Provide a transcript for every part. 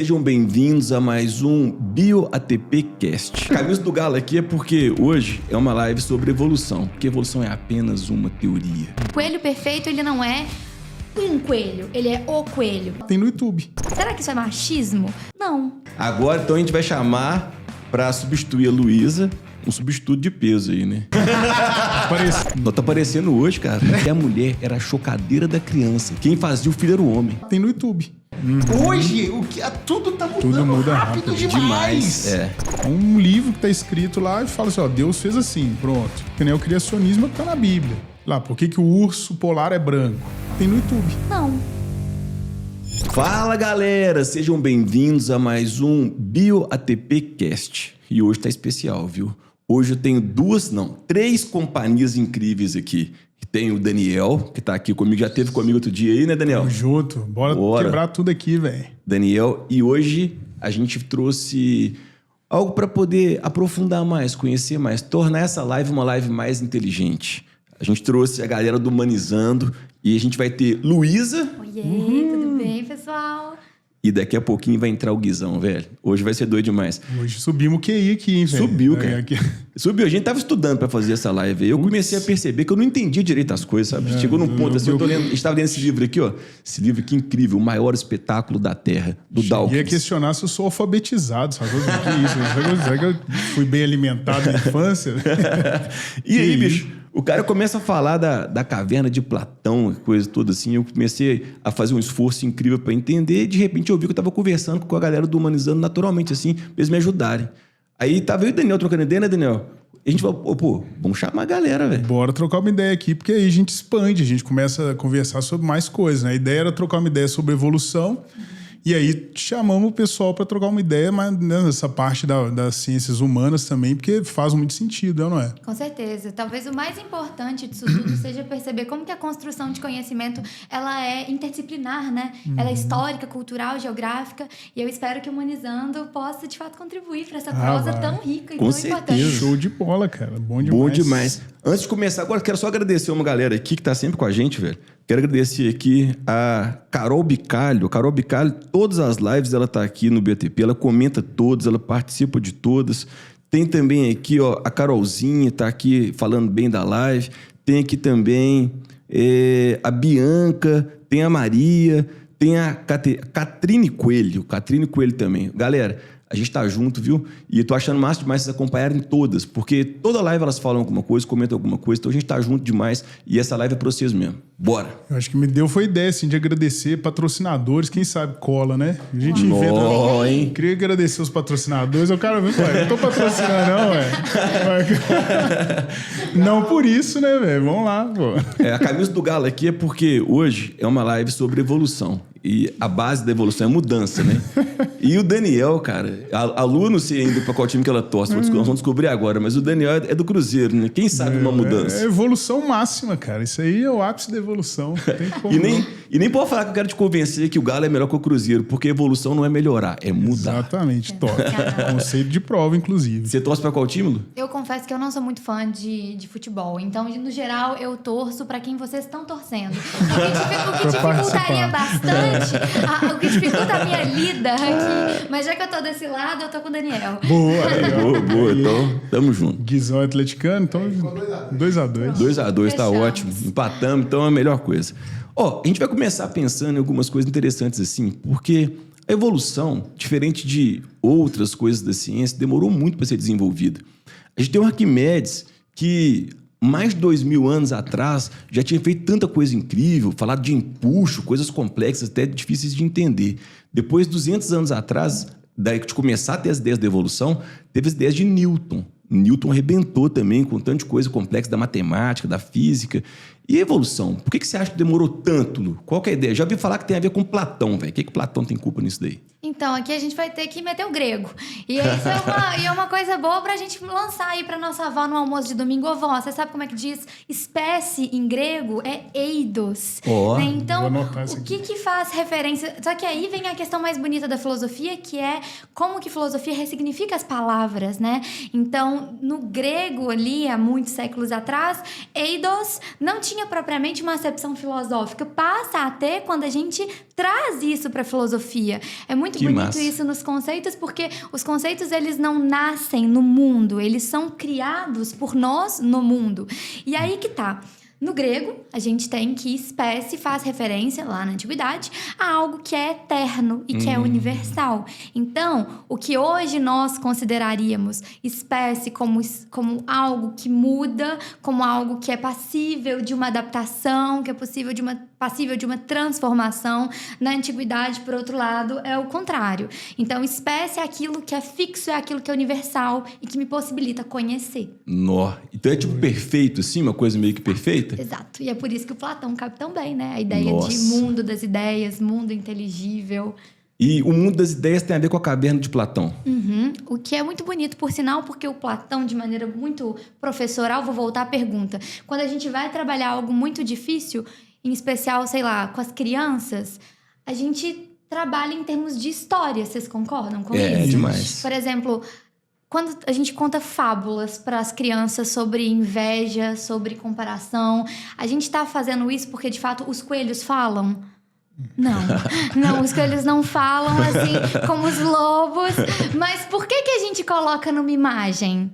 Sejam bem-vindos a mais um BioATPcast. A camisa do galo aqui é porque hoje é uma live sobre evolução, porque evolução é apenas uma teoria. O coelho perfeito, ele não é um coelho, ele é o coelho. Tem no YouTube. Será que isso é machismo? Não. Agora, então, a gente vai chamar pra substituir a Luísa, um substituto de peso aí, né? Não tá aparecendo hoje, cara. Que a mulher era a chocadeira da criança. Quem fazia o filho era o homem. Tem no YouTube. Hoje, tudo tá mudando Tudo muda rápido rápido. demais. É. É um livro que tá escrito lá e fala assim, ó, Deus fez assim, pronto. Que nem o criacionismo que tá na Bíblia. Lá, por que o urso polar é branco? Tem no YouTube. Não. Fala, galera! Sejam bem-vindos a mais um BioATPcast. E hoje tá especial, viu? Hoje eu tenho três companhias incríveis aqui. Tem o Daniel, que tá aqui comigo, já esteve comigo outro dia aí, né, Daniel? Tamo junto. Bora quebrar tudo aqui, velho. Daniel, e hoje a gente trouxe algo para poder aprofundar mais, conhecer mais, tornar essa live uma live mais inteligente. A gente trouxe a galera do Humanizando e a gente vai ter Luísa. Oiê, tudo bem, pessoal? E daqui a pouquinho vai entrar o Guizão, velho. Hoje vai ser doido demais. Hoje subimos o QI aqui, hein, velho? Subiu, cara. Aqui. Subiu. A gente tava estudando pra fazer essa live aí. Eu comecei a perceber que eu não entendia direito as coisas, sabe? Chegou num ponto assim, a gente estava lendo esse livro aqui, ó. Esse livro aqui incrível, O Maior Espetáculo da Terra, do Dawkins. Ia questionar se eu sou alfabetizado, sabe? O que é isso? Será que eu fui bem alimentado na infância? E aí, bicho, o cara começa a falar da caverna de Platão, coisa toda assim. Eu comecei a fazer um esforço incrível pra entender e de repente eu vi que eu tava conversando com a galera do Humanizando naturalmente, assim, pra eles me ajudarem. Aí tava eu e o Daniel trocando ideia, né, Daniel? E a gente falou, pô, vamos chamar a galera, velho. Bora trocar uma ideia aqui, porque aí a gente expande, a gente começa a conversar sobre mais coisas, né? A ideia era trocar uma ideia sobre evolução. E aí chamamos o pessoal para trocar uma ideia, mas nessa parte das ciências humanas também, porque faz muito sentido, não é? Com certeza. Talvez o mais importante disso tudo seja perceber como que a construção de conhecimento, ela é interdisciplinar, né? Ela é histórica, cultural, geográfica. E eu espero que o Humanizando possa, de fato, contribuir para essa prosa tão rica e Com tão certeza. importante. Show de bola, cara. Bom demais. Bom demais. Antes de começar, agora quero só agradecer uma galera aqui que tá sempre com a gente, velho. Quero agradecer aqui a Carol Bicalho. A Carol Bicalho, todas as lives ela tá aqui no BTP, ela comenta todas, ela participa de todas. Tem também aqui, ó, a Carolzinha tá aqui falando bem da live. Tem aqui também a Bianca, tem a Maria, tem a Catrine Coelho. Catrine Coelho também. Galera, a gente tá junto, viu? E eu tô achando massa demais vocês acompanharem todas, porque toda live elas falam alguma coisa, comentam alguma coisa, então a gente tá junto demais e essa live é pra vocês mesmo. Bora! Eu acho que me deu foi ideia, assim, de agradecer patrocinadores, quem sabe cola, né? A gente inventa... hein? Queria agradecer os patrocinadores, o cara, ué, não tô patrocinando não, ué. Não por isso, né, velho? Vamos lá, pô. A camisa do galo aqui é porque hoje é uma live sobre evolução. E a base da evolução é mudança, né? E o Daniel, cara, a Lu, não sei ainda pra qual time que ela torce, nós vamos descobrir agora, mas o Daniel é do Cruzeiro, né? Quem sabe uma mudança? É evolução máxima, cara. Isso aí é o ápice da evolução. Não tem como E nem pode falar que eu quero te convencer que o Galo é melhor que o Cruzeiro, porque evolução não é melhorar, é mudar. Exatamente, top. Conceito de prova, inclusive. Você torce pra qual time, Lu? Eu confesso que eu não sou muito fã de futebol. Então, no geral, eu torço pra quem vocês estão torcendo. O que dificultaria bastante, o que dificulta a minha lida aqui. Mas já que eu tô desse lado, eu tô com o Daniel. Boa. Então, tamo junto. Guizão é atleticano, então 2x2. 2x2 tá Fechamos. ótimo. Empatamos, então é a melhor coisa. Ó, a gente vai começar pensando em algumas coisas interessantes assim, porque a evolução, diferente de outras coisas da ciência, demorou muito para ser desenvolvida. A gente tem o Arquimedes, que mais de 2000 anos atrás já tinha feito tanta coisa incrível, falado de empuxo, coisas complexas, até difíceis de entender. Depois, 200 anos atrás, daí de começar a ter as ideias da evolução, teve as ideias de Newton. Newton arrebentou também com tanta coisa complexa da matemática, da física. E a evolução? Por que você acha que demorou tanto, Lu? Qual que é a ideia? Já ouvi falar que tem a ver com Platão, velho. O que Platão tem culpa nisso daí? Então, aqui a gente vai ter que meter o grego. E isso é uma coisa boa pra gente lançar aí pra nossa avó no almoço de domingo. Ô, vó, você sabe como é que diz? Espécie em grego é eidos. Né? Então, o que faz referência... Só que aí vem a questão mais bonita da filosofia, que é como que filosofia ressignifica as palavras, né? Então, no grego ali, há muitos séculos atrás, eidos não tinha tinha propriamente uma acepção filosófica. Passa a ter quando a gente traz isso para a filosofia. É muito bonito massa. isso nos conceitos, porque os conceitos, eles não nascem no mundo, eles são criados por nós no mundo. E aí que tá. No grego, a gente tem que espécie faz referência, lá na antiguidade, a algo que é eterno e que é universal. Então, o que hoje nós consideraríamos espécie como algo que muda, como algo que é passível de uma adaptação, que é passível de uma transformação, na antiguidade, por outro lado, é o contrário. Então, espécie é aquilo que é fixo, é aquilo que é universal e que me possibilita conhecer. Nó. Então é tipo perfeito, assim, uma coisa meio que perfeita? Exato. E é por isso que o Platão cabe tão bem, né? A ideia Nossa. de mundo das ideias, mundo inteligível. E o mundo das ideias tem a ver com a caverna de Platão. Uhum. O que é muito bonito, por sinal, porque o Platão, de maneira muito professoral, vou voltar à pergunta. Quando a gente vai trabalhar algo muito difícil, em especial, sei lá, com as crianças, a gente trabalha em termos de história. Vocês concordam com isso? É, demais. Por exemplo, quando a gente conta fábulas para as crianças sobre inveja, sobre comparação, a gente está fazendo isso porque, de fato, os coelhos falam? Não, os coelhos não falam assim como os lobos. Mas por que a gente coloca numa imagem?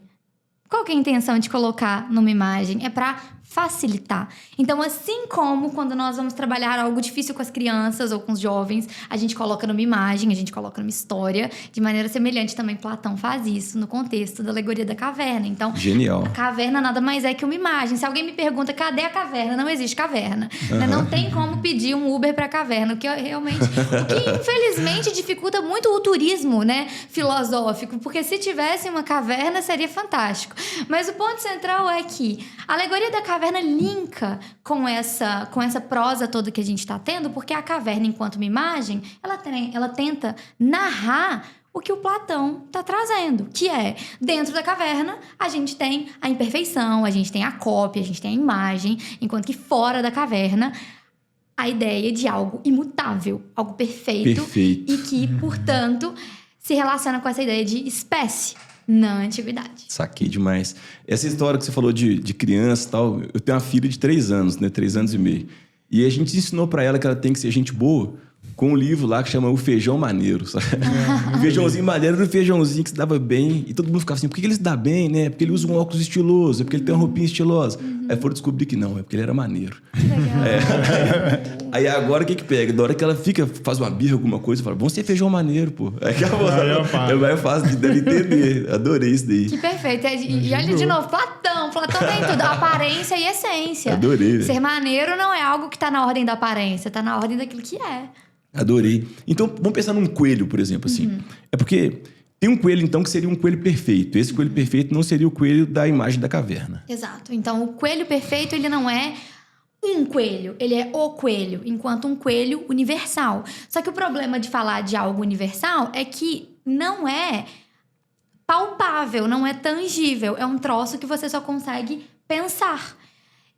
Qual que é a intenção de colocar numa imagem? É para facilitar. Então, assim como quando nós vamos trabalhar algo difícil com as crianças ou com os jovens, a gente coloca numa imagem, a gente coloca numa história, de maneira semelhante também Platão faz isso no contexto da alegoria da caverna. Então, Genial. a caverna nada mais é que uma imagem. Se alguém me pergunta, cadê a caverna? Não existe caverna. Né? Não tem como pedir um Uber para a caverna, o que infelizmente dificulta muito o turismo, né, filosófico, porque se tivesse uma caverna seria fantástico. Mas o ponto central é que a alegoria da caverna linka com essa prosa toda que a gente está tendo, porque a caverna, enquanto uma imagem, ela tenta narrar o que o Platão está trazendo, que é, dentro da caverna, a gente tem a imperfeição, a gente tem a cópia, a gente tem a imagem, enquanto que fora da caverna, a ideia de algo imutável, algo perfeito. E que, portanto, se relaciona com essa ideia de espécie na antiguidade. Saquei demais. Essa história que você falou de criança e tal, eu tenho uma filha de 3 anos, né? 3 anos e meio. E a gente ensinou pra ela que ela tem que ser gente boa com um livro lá que chama O Feijão Maneiro, sabe? O feijãozinho maneiro era um feijãozinho que se dava bem. E todo mundo ficava assim, por que ele se dá bem, né? Porque ele usa um óculos estiloso, é porque ele tem uma roupinha estilosa. Aí foram descobrir que não, é porque ele era maneiro. Legal. Aí agora o que pega? Da hora que ela faz uma birra, alguma coisa, fala, vamos ser feijão maneiro, pô. Aí é fácil, deve entender. Adorei isso daí. Que perfeito. E olha de novo, Platão tem tudo, aparência e essência. Adorei. Ser maneiro não é algo que tá na ordem da aparência, tá na ordem daquilo que é. Adorei. Então, vamos pensar num coelho, por exemplo, assim. É porque tem um coelho, então, que seria um coelho perfeito. Esse coelho perfeito não seria o coelho da imagem da caverna. Exato. Então, o coelho perfeito, ele não é um coelho, ele é o coelho, enquanto um coelho universal. Só que o problema de falar de algo universal é que não é palpável, não é tangível. É um troço que você só consegue pensar.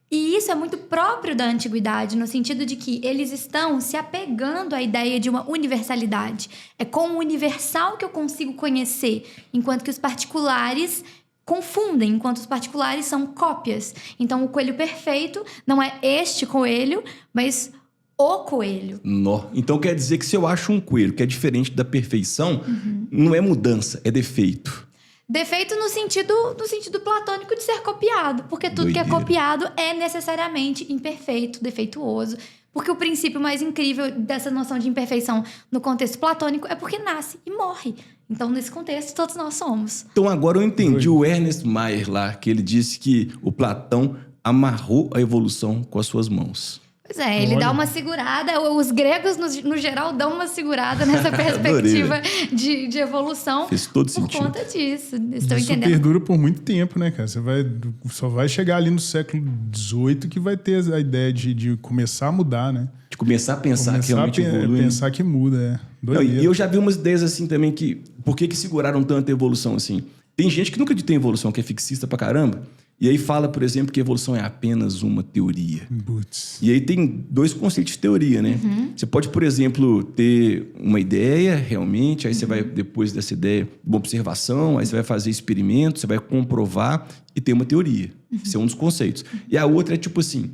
E isso é muito próprio da antiguidade, no sentido de que eles estão se apegando à ideia de uma universalidade. É com o universal que eu consigo conhecer, enquanto que os particulares confundem, enquanto os particulares são cópias. Então, o coelho perfeito não é este coelho, mas o coelho. Nó. Então, quer dizer que se eu acho um coelho que é diferente da perfeição, não é mudança, é defeito. Defeito no sentido platônico de ser copiado, porque tudo que é copiado é necessariamente imperfeito, defeituoso. Porque o princípio mais incrível dessa noção de imperfeição no contexto platônico é porque nasce e morre. Então, nesse contexto, todos nós somos. Então, agora eu entendi o Ernest Mayr lá, que ele disse que o Platão amarrou a evolução com as suas mãos. Pois é, ele dá uma segurada. Os gregos, no geral, dão uma segurada nessa perspectiva de evolução. Fez todo sentido. Por conta disso. Estou Isso entendendo. perdura por muito tempo, né, cara? Você só vai chegar ali no século XVIII que vai ter a ideia de começar a mudar, né? De começar a pensar que realmente evolui. Pensar que muda, Não, e eu já vi umas ideias assim também que... Por que seguraram tanto a evolução assim? Tem gente que nunca acredita em evolução, que é fixista pra caramba. E aí fala, por exemplo, que a evolução é apenas uma teoria. Putz. E aí tem 2 conceitos de teoria, né? Você pode, por exemplo, ter uma ideia, realmente, aí você vai, depois dessa ideia, uma observação, aí você vai fazer experimentos, você vai comprovar e ter uma teoria. Esse é um dos conceitos. E a outra é tipo assim,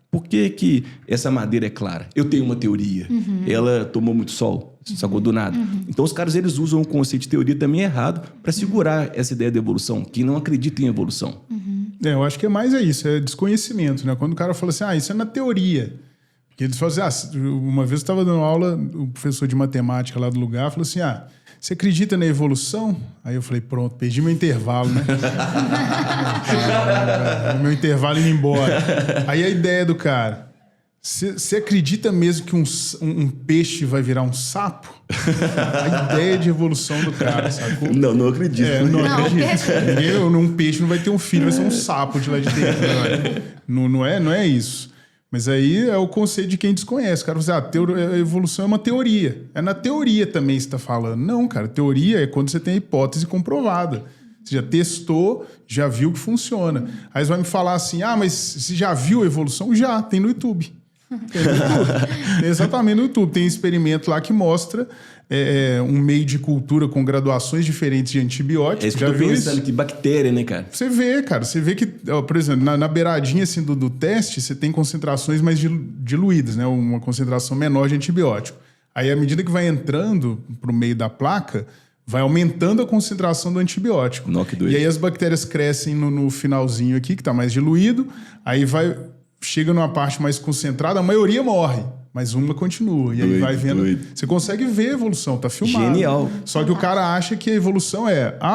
por que essa madeira é clara? Eu tenho uma teoria. Ela tomou muito sol, sacou do nada. Então os caras, eles usam o conceito de teoria também errado para segurar essa ideia da evolução, que não acredita em evolução. Eu acho que é mais isso, é desconhecimento, né? Quando o cara fala assim, isso é na teoria. Porque eles falam assim, uma vez eu estava dando aula, o professor de matemática lá do lugar falou assim, você acredita na evolução? Aí eu falei, pronto, perdi meu intervalo, né? Meu intervalo indo embora. Aí a ideia do cara, você acredita mesmo que um peixe vai virar um sapo? A ideia de evolução do cara, sacou? Não acredito. Não acredito. Um peixe não vai ter um filho, vai ser um sapo de lá de dentro. Né? Não é isso. Mas aí é o conceito de quem desconhece. O cara fala assim, a evolução é uma teoria. É na teoria também que você está falando. Não, cara, teoria é quando você tem a hipótese comprovada. Você já testou, já viu que funciona. Aí você vai me falar assim, mas você já viu a evolução? Já, tem no YouTube. Tem exatamente no YouTube. Tem experimento lá que mostra um meio de cultura com graduações diferentes de antibióticos. É isso que eu tô pensando, que bactéria, né, cara? Você vê, cara. Você vê que, por exemplo, na beiradinha assim, do teste, você tem concentrações mais diluídas, né? Uma concentração menor de antibiótico. Aí, à medida que vai entrando pro meio da placa, vai aumentando a concentração do antibiótico. Não, que doido. E aí as bactérias crescem no finalzinho aqui, que tá mais diluído. Aí chega numa parte mais concentrada, a maioria morre, mas uma continua. E aí vai vendo. Você consegue ver a evolução, tá filmado. Genial. Só que o cara acha que a evolução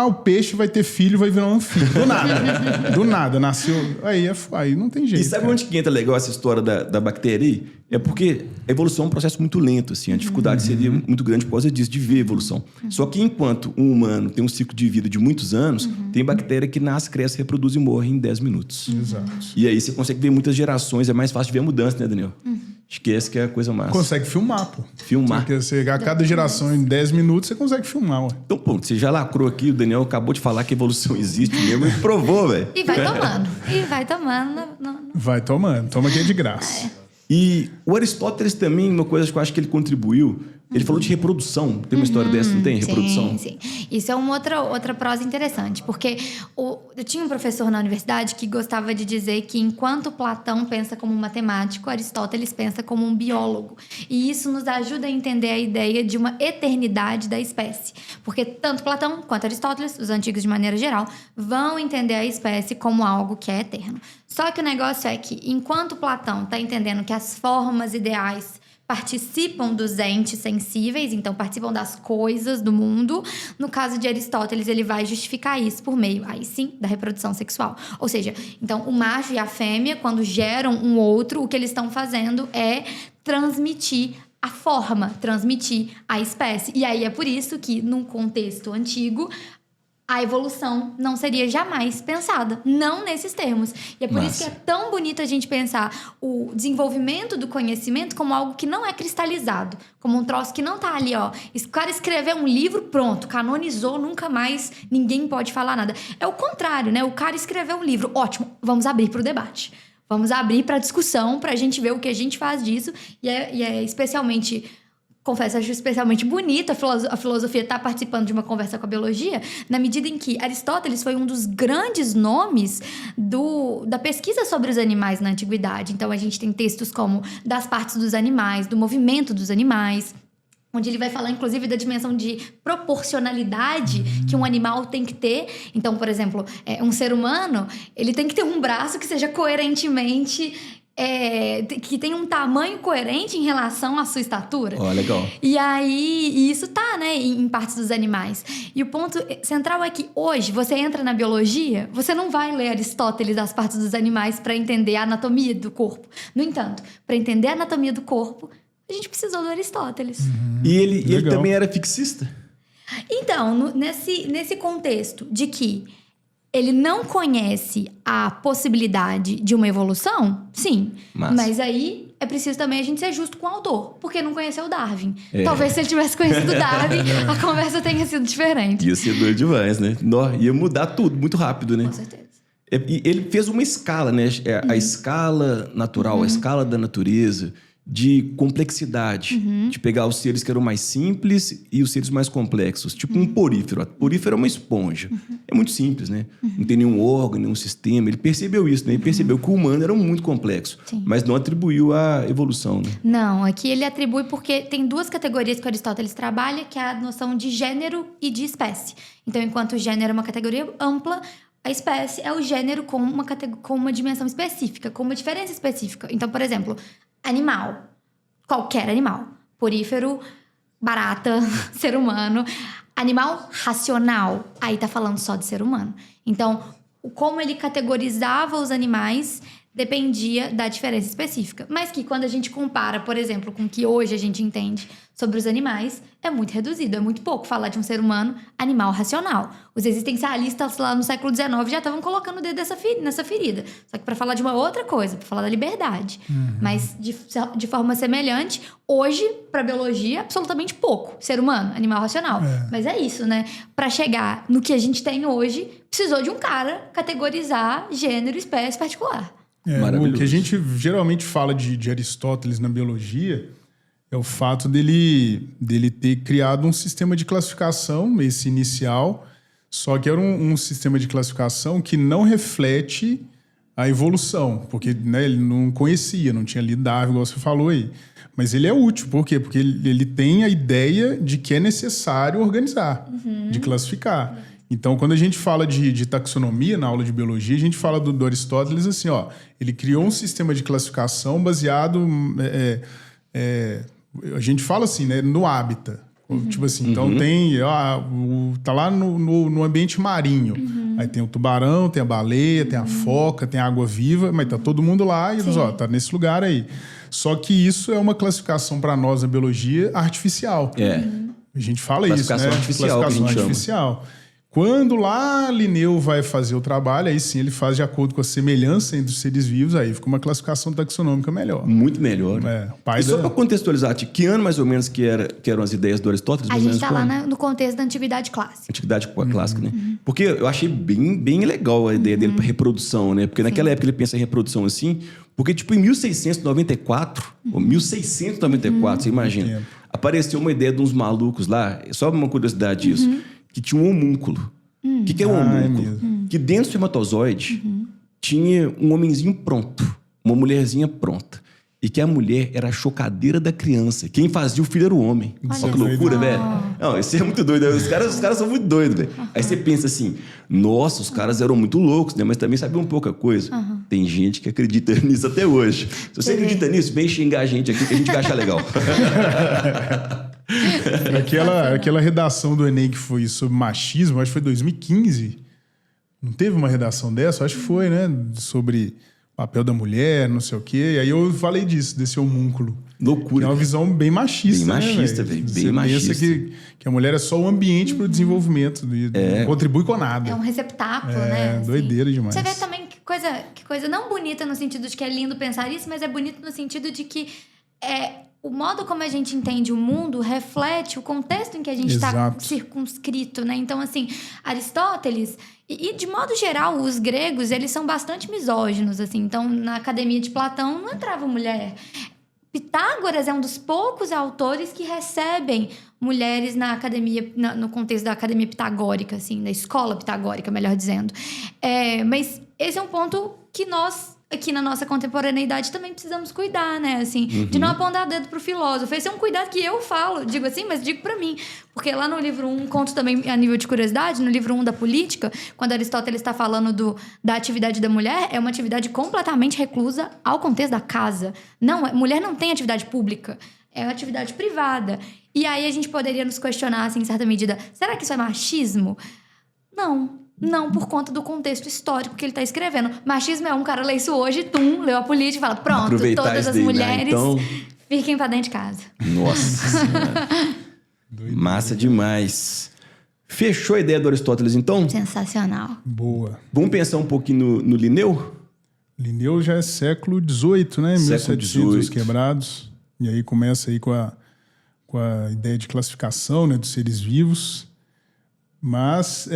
o peixe vai ter filho, vai virar um anfíbio. Do nada. Do nada, nasceu. Aí não tem jeito. E sabe onde que entra legal essa história da bactéria aí? É porque a evolução é um processo muito lento, assim. A dificuldade seria muito grande por causa disso, de ver a evolução. Só que enquanto um humano tem um ciclo de vida de muitos anos, tem bactéria que nasce, cresce, reproduz e morre em 10 minutos. Exato. E aí você consegue ver muitas gerações, é mais fácil de ver a mudança, né, Daniel? Esquece que é a coisa massa. Consegue filmar, pô. Filmar. Porque a cada geração, em 10 minutos, você consegue filmar, ué. Então, pô, você já lacrou aqui, o Daniel acabou de falar que a evolução existe mesmo e provou, velho. E vai tomando. Vai tomando. Toma que é de graça. E o Aristóteles também, uma coisa que eu acho que ele contribuiu, ele falou de reprodução. Tem uma história dessa, não tem? Reprodução? Sim. Isso é uma outra prosa interessante, porque eu tinha um professor na universidade que gostava de dizer que enquanto Platão pensa como um matemático, Aristóteles pensa como um biólogo. E isso nos ajuda a entender a ideia de uma eternidade da espécie. Porque tanto Platão quanto Aristóteles, os antigos de maneira geral, vão entender a espécie como algo que é eterno. Só que o negócio é que, enquanto Platão está entendendo que as formas ideais participam dos entes sensíveis, então participam das coisas do mundo. No caso de Aristóteles, ele vai justificar isso por meio, aí sim, da reprodução sexual. Ou seja, então o macho e a fêmea, quando geram um outro, o que eles estão fazendo é transmitir a forma, transmitir a espécie. E aí é por isso que, num contexto antigo, a evolução não seria jamais pensada, não nesses termos. E é por isso que é tão bonito a gente pensar o desenvolvimento do conhecimento como algo que não é cristalizado, como um troço que não tá ali, ó. O cara escreveu um livro, pronto, canonizou, nunca mais ninguém pode falar nada. É o contrário, né? O cara escreveu um livro, ótimo, vamos abrir para o debate. Vamos abrir para discussão, para a gente ver o que a gente faz disso. E é especialmente... Confesso, acho especialmente bonito a filosofia estar participando de uma conversa com a biologia, na medida em que Aristóteles foi um dos grandes nomes da pesquisa sobre os animais na antiguidade. Então, a gente tem textos como das partes dos animais, do movimento dos animais, onde ele vai falar, inclusive, da dimensão de proporcionalidade que um animal tem que ter. Então, por exemplo, um ser humano, ele tem que ter um braço que seja coerentemente... que tem um tamanho coerente em relação à sua estatura. Legal. E aí, isso tá, né, em partes dos animais. E o ponto central é que hoje, você entra na biologia, você não vai ler Aristóteles das partes dos animais para entender a anatomia do corpo. No entanto, para entender a anatomia do corpo, a gente precisou do Aristóteles. E ele também era fixista? Então, nesse contexto de que ele não conhece a possibilidade de uma evolução, sim. Mas aí é preciso também a gente ser justo com o autor, porque não conheceu o Darwin. Talvez se ele tivesse conhecido o Darwin, a conversa tenha sido diferente. Ia ser doido demais, né? Ia mudar tudo muito rápido, né? Com certeza. E ele fez uma escala, né? A escala natural, a escala da natureza, de complexidade. De pegar os seres que eram mais simples e os seres mais complexos. Tipo um porífero. A porífero é uma esponja. É muito simples, né? Não tem nenhum órgão, nenhum sistema. Ele percebeu isso, né? Ele percebeu que o humano era muito complexo. Sim. Mas não atribuiu à evolução, né? Não, aqui ele atribui porque tem duas categorias que Aristóteles trabalha, que é a noção de gênero e de espécie. Então, enquanto o gênero é uma categoria ampla, a espécie é o gênero com uma dimensão específica, com uma diferença específica. Então, por exemplo, animal. Qualquer animal. Porífero, barata, ser humano. Animal racional. Aí tá falando só de ser humano. Então, como ele categorizava os animais dependia da diferença específica. Mas que quando a gente compara, por exemplo, com o que hoje a gente entende sobre os animais, é muito reduzido, é muito pouco falar de um ser humano animal racional. Os existencialistas lá no século XIX já estavam colocando o dedo nessa ferida. Só que para falar de uma outra coisa, para falar da liberdade. Mas de forma semelhante, hoje, para biologia, absolutamente pouco. Ser humano, animal racional. Mas é isso, né? Para chegar no que a gente tem hoje, precisou de um cara categorizar gênero e espécie particular. O que a gente geralmente fala de Aristóteles na biologia é o fato dele ter criado um sistema de classificação, esse inicial, só que era um sistema de classificação que não reflete a evolução, porque né, ele não conhecia, não tinha lido Darwin, igual você falou aí. Mas ele é útil, por quê? Porque ele tem a ideia de que é necessário organizar, de classificar. Então, quando a gente fala de taxonomia na aula de biologia, a gente fala do Aristóteles assim, ó, ele criou um sistema de classificação baseado, a gente fala assim, né, no hábitat. Tipo assim, então tá lá no ambiente marinho. Aí tem o tubarão, tem a baleia, tem a foca, tem a água-viva, mas tá todo mundo lá e tá nesse lugar aí. Só que isso é uma classificação para nós na biologia artificial. A gente fala isso, né? Classificação artificial. Quando lá Linneu vai fazer o trabalho, aí sim ele faz de acordo com a semelhança entre os seres vivos, aí fica uma classificação taxonômica melhor. Muito melhor. E só para contextualizar, que ano mais ou menos que eram as ideias do Aristóteles? A gente está lá no contexto da Antiguidade Clássica. Antiguidade Clássica, né? Porque eu achei bem legal a ideia dele para reprodução, né? Porque naquela época ele pensa em reprodução assim, porque tipo em 1694, ou 1694, você imagina, apareceu uma ideia de uns malucos lá, só uma curiosidade disso, que tinha um homúnculo. O que é um homúnculo? Que dentro do espermatozoide tinha um homenzinho pronto, uma mulherzinha pronta. E que a mulher era a chocadeira da criança. Quem fazia o filho era o homem. Olha que loucura, velho. Não, isso é muito doido. Os caras são muito doidos, velho. Aí você pensa assim, nossa, os caras eram muito loucos, né? Mas também sabiam pouca coisa. Tem gente que acredita nisso até hoje. Se você acredita nisso, vem xingar a gente aqui que a gente vai achar legal. Aquela redação do Enem que foi sobre machismo, acho que foi 2015. Não teve uma redação dessa? Acho que foi, né? Sobre o papel da mulher, não sei o quê. E aí eu falei disso, desse homúnculo. Loucura. Que é uma visão bem machista, bem machista, velho. Bem machista. Pensa que a mulher é só o ambiente para o desenvolvimento. Não contribui com nada. É um receptáculo, né? Assim. Doideira demais. Você vê também que coisa não bonita no sentido de que é lindo pensar isso, mas é bonito no sentido de que o modo como a gente entende o mundo reflete o contexto em que a gente está circunscrito, né? Então, assim, Aristóteles... E, de modo geral, os gregos, eles são bastante misóginos, assim. Então, na Academia de Platão, não entrava mulher. Pitágoras é um dos poucos autores que recebem mulheres na academia, no contexto da academia pitagórica, assim, da escola pitagórica, melhor dizendo. Mas esse é um ponto que nós... aqui na nossa contemporaneidade também precisamos cuidar, né? Assim, de não apontar dedo pro filósofo. Esse é um cuidado que eu falo, digo assim, mas digo pra mim. Porque lá no livro 1, conto também a nível de curiosidade, no livro 1 da Política, quando Aristóteles está falando da atividade da mulher, é uma atividade completamente reclusa ao contexto da casa. Mulher não tem atividade pública, é uma atividade privada. E aí a gente poderia nos questionar, assim, em certa medida, será que isso é machismo? Não, por conta do contexto histórico que ele está escrevendo. Machismo é um cara lê isso hoje, leu a Política e fala, pronto, todas as mulheres fiquem pra dentro de casa. Nossa Senhora. Massa demais. Fechou a ideia do Aristóteles, então? Sensacional. Boa. Vamos pensar um pouquinho no Linneu? Linneu já é século XVIII, né? Século 1700, XVIII. Os quebrados. E aí começa aí com a ideia de classificação, né, dos seres vivos. Mas...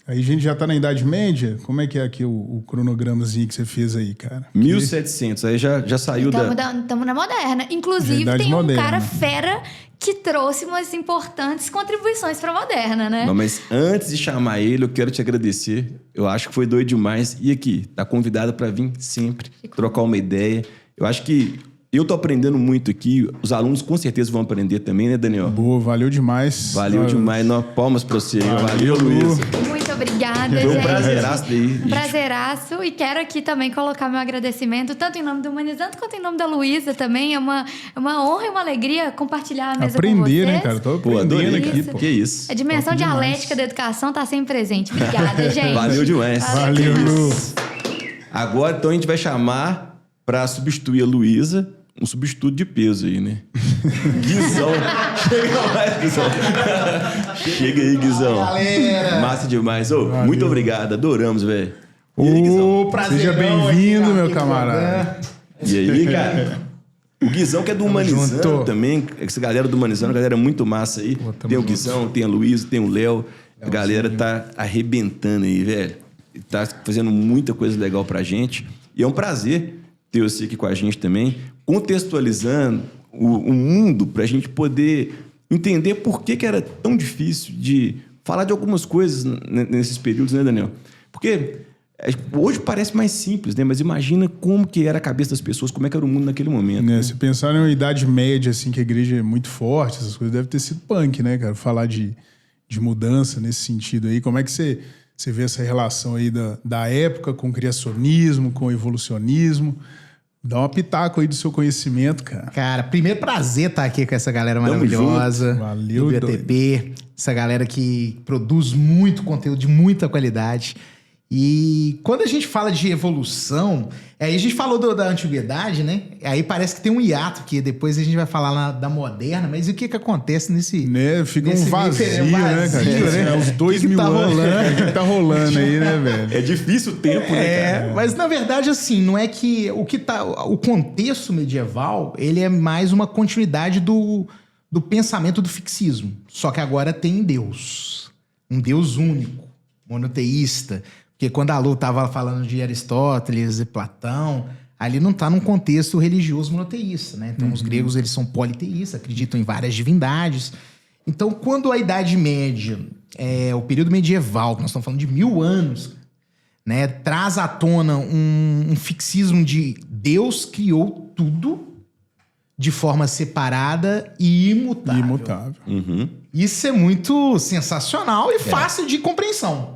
Aí a gente já tá na Idade Média? Como é que é aqui o cronogramazinho que você fez aí, cara? 1700, aí já saiu Estamos na moderna. Inclusive, Idade tem um moderna. cara fera que trouxe umas importantes contribuições para a moderna, né? Não, mas antes de chamar ele, eu quero te agradecer. Eu acho que foi doido demais. E aqui, tá convidada para vir sempre, trocar uma ideia. Eu acho que eu tô aprendendo muito aqui. Os alunos com certeza vão aprender também, né, Daniel? Boa, valeu demais. Valeu demais. Palmas pra você. Valeu, Luísa. Muito obrigada, Foi um gente. prazeraço daí. Um prazeraço. E quero aqui também colocar meu agradecimento, tanto em nome do Humanizando quanto em nome da Luísa também. É uma honra e uma alegria compartilhar a mesa com Aprender, vocês. né, cara? Tô Pô, aprendendo adorei, aqui, cara. pô. Que isso. A dimensão dialética da educação tá sempre presente. Obrigada, gente. Valeu demais. Valeu, Lu. Agora, então, a gente vai chamar pra substituir a Luísa, um substituto de peso aí, né? Guizão. Chega mais, Guizão. Chega aí, Guizão. Galera. Massa demais. Ô, muito obrigado. Adoramos, velho. E aí, Guizão? Seja bem-vindo, meu camarada. E aí, cara? O Guizão que é do Humanizando junto. também. Essa galera do Humanizando, a galera é muito massa aí. tamo Tem o junto. Guizão, tem a Luísa, tem o Léo. A galera tá arrebentando aí, velho. Tá fazendo muita coisa legal pra gente. E é um prazer ter você aqui com a gente também, contextualizando o mundo pra gente poder entender por que era tão difícil de falar de algumas coisas nesses períodos, né, Daniel? Porque hoje parece mais simples, né? Mas imagina como que era a cabeça das pessoas, como é que era o mundo naquele momento. Né, se pensar em uma idade média, assim, que a igreja é muito forte, essas coisas, deve ter sido punk, né, cara? Falar de mudança nesse sentido aí. Como é que você vê essa relação aí da época com o criacionismo, com o evolucionismo? Dá um pitaco aí do seu conhecimento, cara. Cara, primeiro prazer estar aqui com essa galera maravilhosa. Valeu, do BTP. Essa galera que produz muito conteúdo de muita qualidade. E quando a gente fala de evolução, aí a gente falou da antiguidade, né? Aí parece que tem um hiato, que depois a gente vai falar da moderna, mas e o que acontece nesse... Né? Fica um nesse vazio, meio né, cara? né? É, uns 2 mil tá anos. rolando? O que tá rolando aí, né, velho? É difícil o tempo, né, cara? Mas na verdade, assim, não é que o contexto medieval, ele é mais uma continuidade do pensamento do fixismo. Só que agora tem Deus. Um Deus único, monoteísta. Porque quando a Lu estava falando de Aristóteles e Platão, ali não está num contexto religioso monoteísta, né? Então, os gregos, eles são politeístas, acreditam em várias divindades. Então, quando a Idade Média, o período medieval, que nós estamos falando de 1000 anos, né, traz à tona um fixismo de Deus criou tudo de forma separada e imutável. Imutável. Isso é muito sensacional e fácil de compreensão,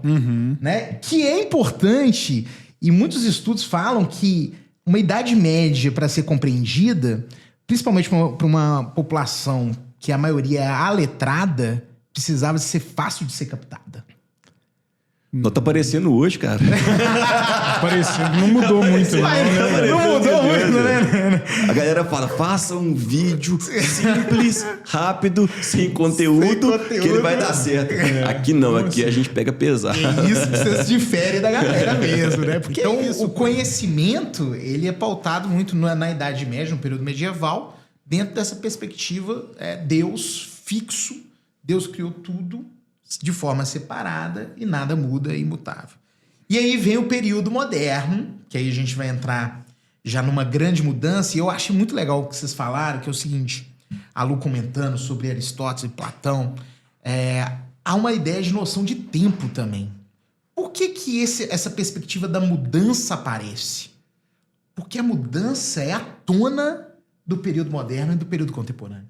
né? Que é importante, e muitos estudos falam que uma Idade Média, para ser compreendida, principalmente para uma população que a maioria é aletrada, precisava ser fácil de ser captada. Não tá aparecendo hoje, cara. Parecendo, não mudou muito, não, né? Não mudou muito, né? A galera fala, faça um vídeo simples, rápido, sem conteúdo, que ele vai dar certo. Aqui não, aqui a gente pega pesado. É isso que você se difere da galera mesmo, né? Porque então, o conhecimento, ele é pautado muito na Idade Média, no período medieval, dentro dessa perspectiva, Deus fixo, Deus criou tudo de forma separada e nada muda, é imutável. E aí vem o período moderno, que aí a gente vai entrar já numa grande mudança, e eu acho muito legal o que vocês falaram, que é o seguinte, a Lu comentando sobre Aristóteles e Platão, há uma ideia de noção de tempo também. Por que essa perspectiva da mudança aparece? Porque a mudança é a tona do período moderno e do período contemporâneo.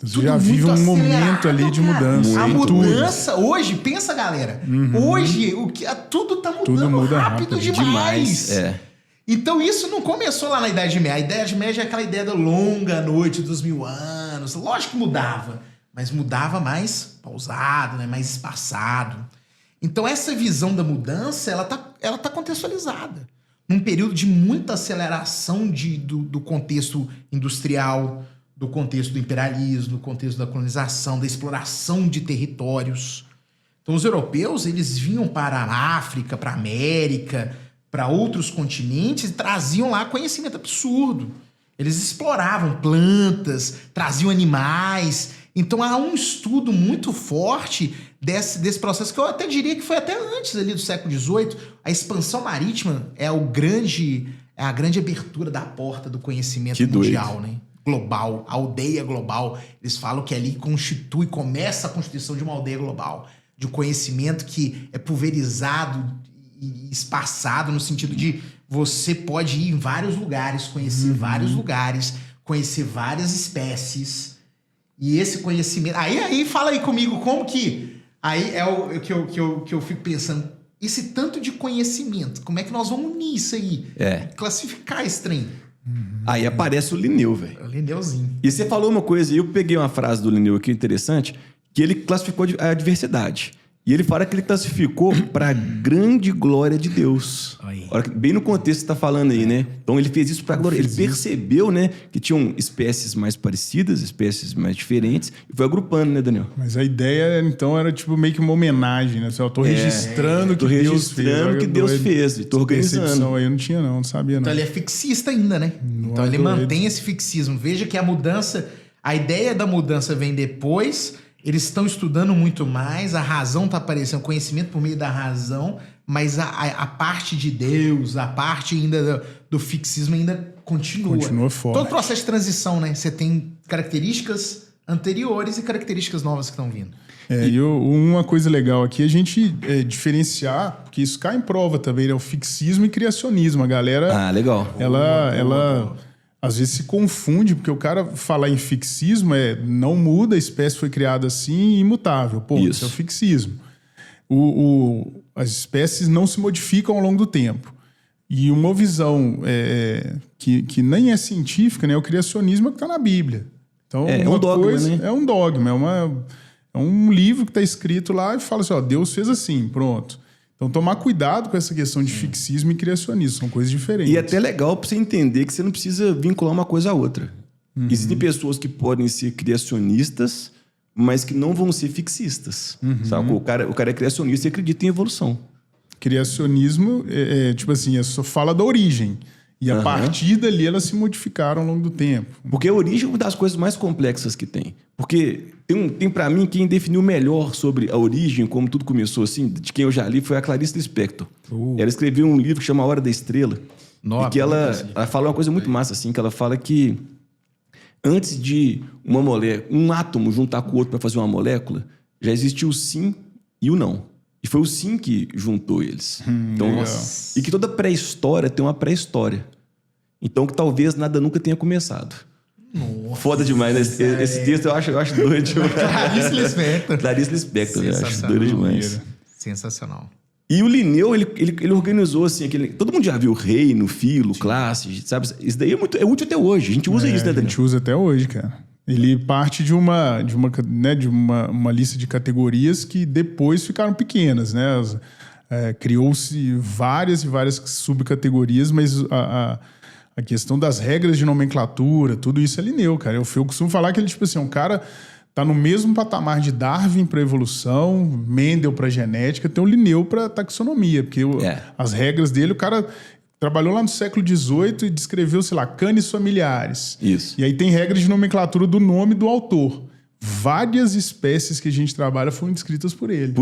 Você já vive um momento ali de mudança. A Tudo. mudança, hoje, pensa, galera, hoje tudo tá mudando Tudo muda rápido rápido demais. É. Então isso não começou lá na Idade Média. A Idade Média é aquela ideia da longa noite dos 1000 anos. Lógico que mudava, mas mudava mais pausado, né? Mais espaçado. Então essa visão da mudança, ela tá contextualizada. Num período de muita aceleração do contexto industrial, do contexto do imperialismo, do contexto da colonização, da exploração de territórios. Então os europeus, eles vinham para a África, para a América, para outros continentes e traziam lá conhecimento absurdo. Eles exploravam plantas, traziam animais, Então há um estudo muito forte desse processo, que eu até diria que foi até antes ali do século XVIII. A expansão marítima é a grande abertura da porta do conhecimento mundial, né? Global, a aldeia global. Eles falam que ali começa a constituição de uma aldeia global, de um conhecimento que é pulverizado e espaçado, no sentido de você pode ir em vários lugares, conhecer vários lugares, conhecer várias espécies. E esse conhecimento... Aí fala aí comigo, como que... Aí é o que eu fico pensando. Esse tanto de conhecimento, como é que nós vamos unir isso aí? Classificar esse trem. Aí aparece o Linneu, velho. O Linneuzinho. E você falou uma coisa, e eu peguei uma frase do Linneu aqui interessante, que ele classificou a diversidade. E ele fala que ele classificou para a grande glória de Deus. Bem no contexto que você está falando aí, né? Então ele fez isso para a glória. Ele percebeu, né, que tinham espécies mais parecidas, espécies mais diferentes, e foi agrupando, né, Daniel? Mas a ideia, então, era tipo meio que uma homenagem, né? Eu tô registrando o que Deus fez. Registrando o que Deus fez, e tô organizando. Percepção aí eu não sabia, não. Então ele é fixista ainda, né? Então ele mantém esse fixismo. Veja que a ideia da mudança vem depois. Eles estão estudando muito mais, a razão está aparecendo, o conhecimento por meio da razão, mas a parte de Deus, a parte ainda do fixismo ainda continua. Continua forte. Todo processo de transição, né? Você tem características anteriores e características novas que estão vindo. Uma coisa legal aqui é a gente diferenciar, porque isso cai em prova também, né? O fixismo e criacionismo. A galera... legal. Ela às vezes se confunde, porque o cara falar em fixismo não muda, a espécie foi criada assim, imutável. Ponto. Isso é o fixismo. As espécies não se modificam ao longo do tempo. E uma visão que nem é científica, né? O criacionismo é o que está na Bíblia. Então, um dogma, né? É um dogma, é um livro que está escrito lá e fala assim, ó, Deus fez assim, pronto. Então, tomar cuidado com essa questão de fixismo e criacionismo. São coisas diferentes. E é até legal para você entender que você não precisa vincular uma coisa à outra. Existem pessoas que podem ser criacionistas, mas que não vão ser fixistas. Sabe? O cara é criacionista e acredita em evolução. Criacionismo, tipo assim, só fala da origem. E a partir dali elas se modificaram ao longo do tempo. Porque a origem é uma das coisas mais complexas que tem. Porque tem para mim, quem definiu melhor sobre a origem, como tudo começou assim, de quem eu já li, foi a Clarice Lispector. Ela escreveu um livro que chama A Hora da Estrela. E que ela fala uma coisa muito massa, assim, que ela fala que antes de um átomo juntar com o outro para fazer uma molécula, já existiu o sim e o não. E foi o sim que juntou eles. E que toda pré-história tem uma pré-história. Então que talvez nada nunca tenha começado. Nossa, foda demais, né? Esse texto eu acho doido demais. Clarice Lispector. Eu acho doido demais. Sensacional. E o Linneu, ele organizou assim, todo mundo já viu Reino, Filo, Classe, sabe? Isso daí é útil até hoje. A gente usa isso, né, Daniel? A gente usa até hoje, cara. Ele parte de uma lista de categorias que depois ficaram pequenas, né? Criou-se várias e várias subcategorias, mas a questão das regras de nomenclatura, tudo isso é Linneu, cara. Eu costumo falar que ele, tipo assim, um cara tá no mesmo patamar de Darwin para evolução, Mendel para genética, tem o Linneu para taxonomia, porque as regras dele, o cara trabalhou lá no século XVIII e descreveu, sei lá, canes familiares. Isso. E aí tem regras de nomenclatura do nome do autor. Várias espécies que a gente trabalha foram descritas por ele.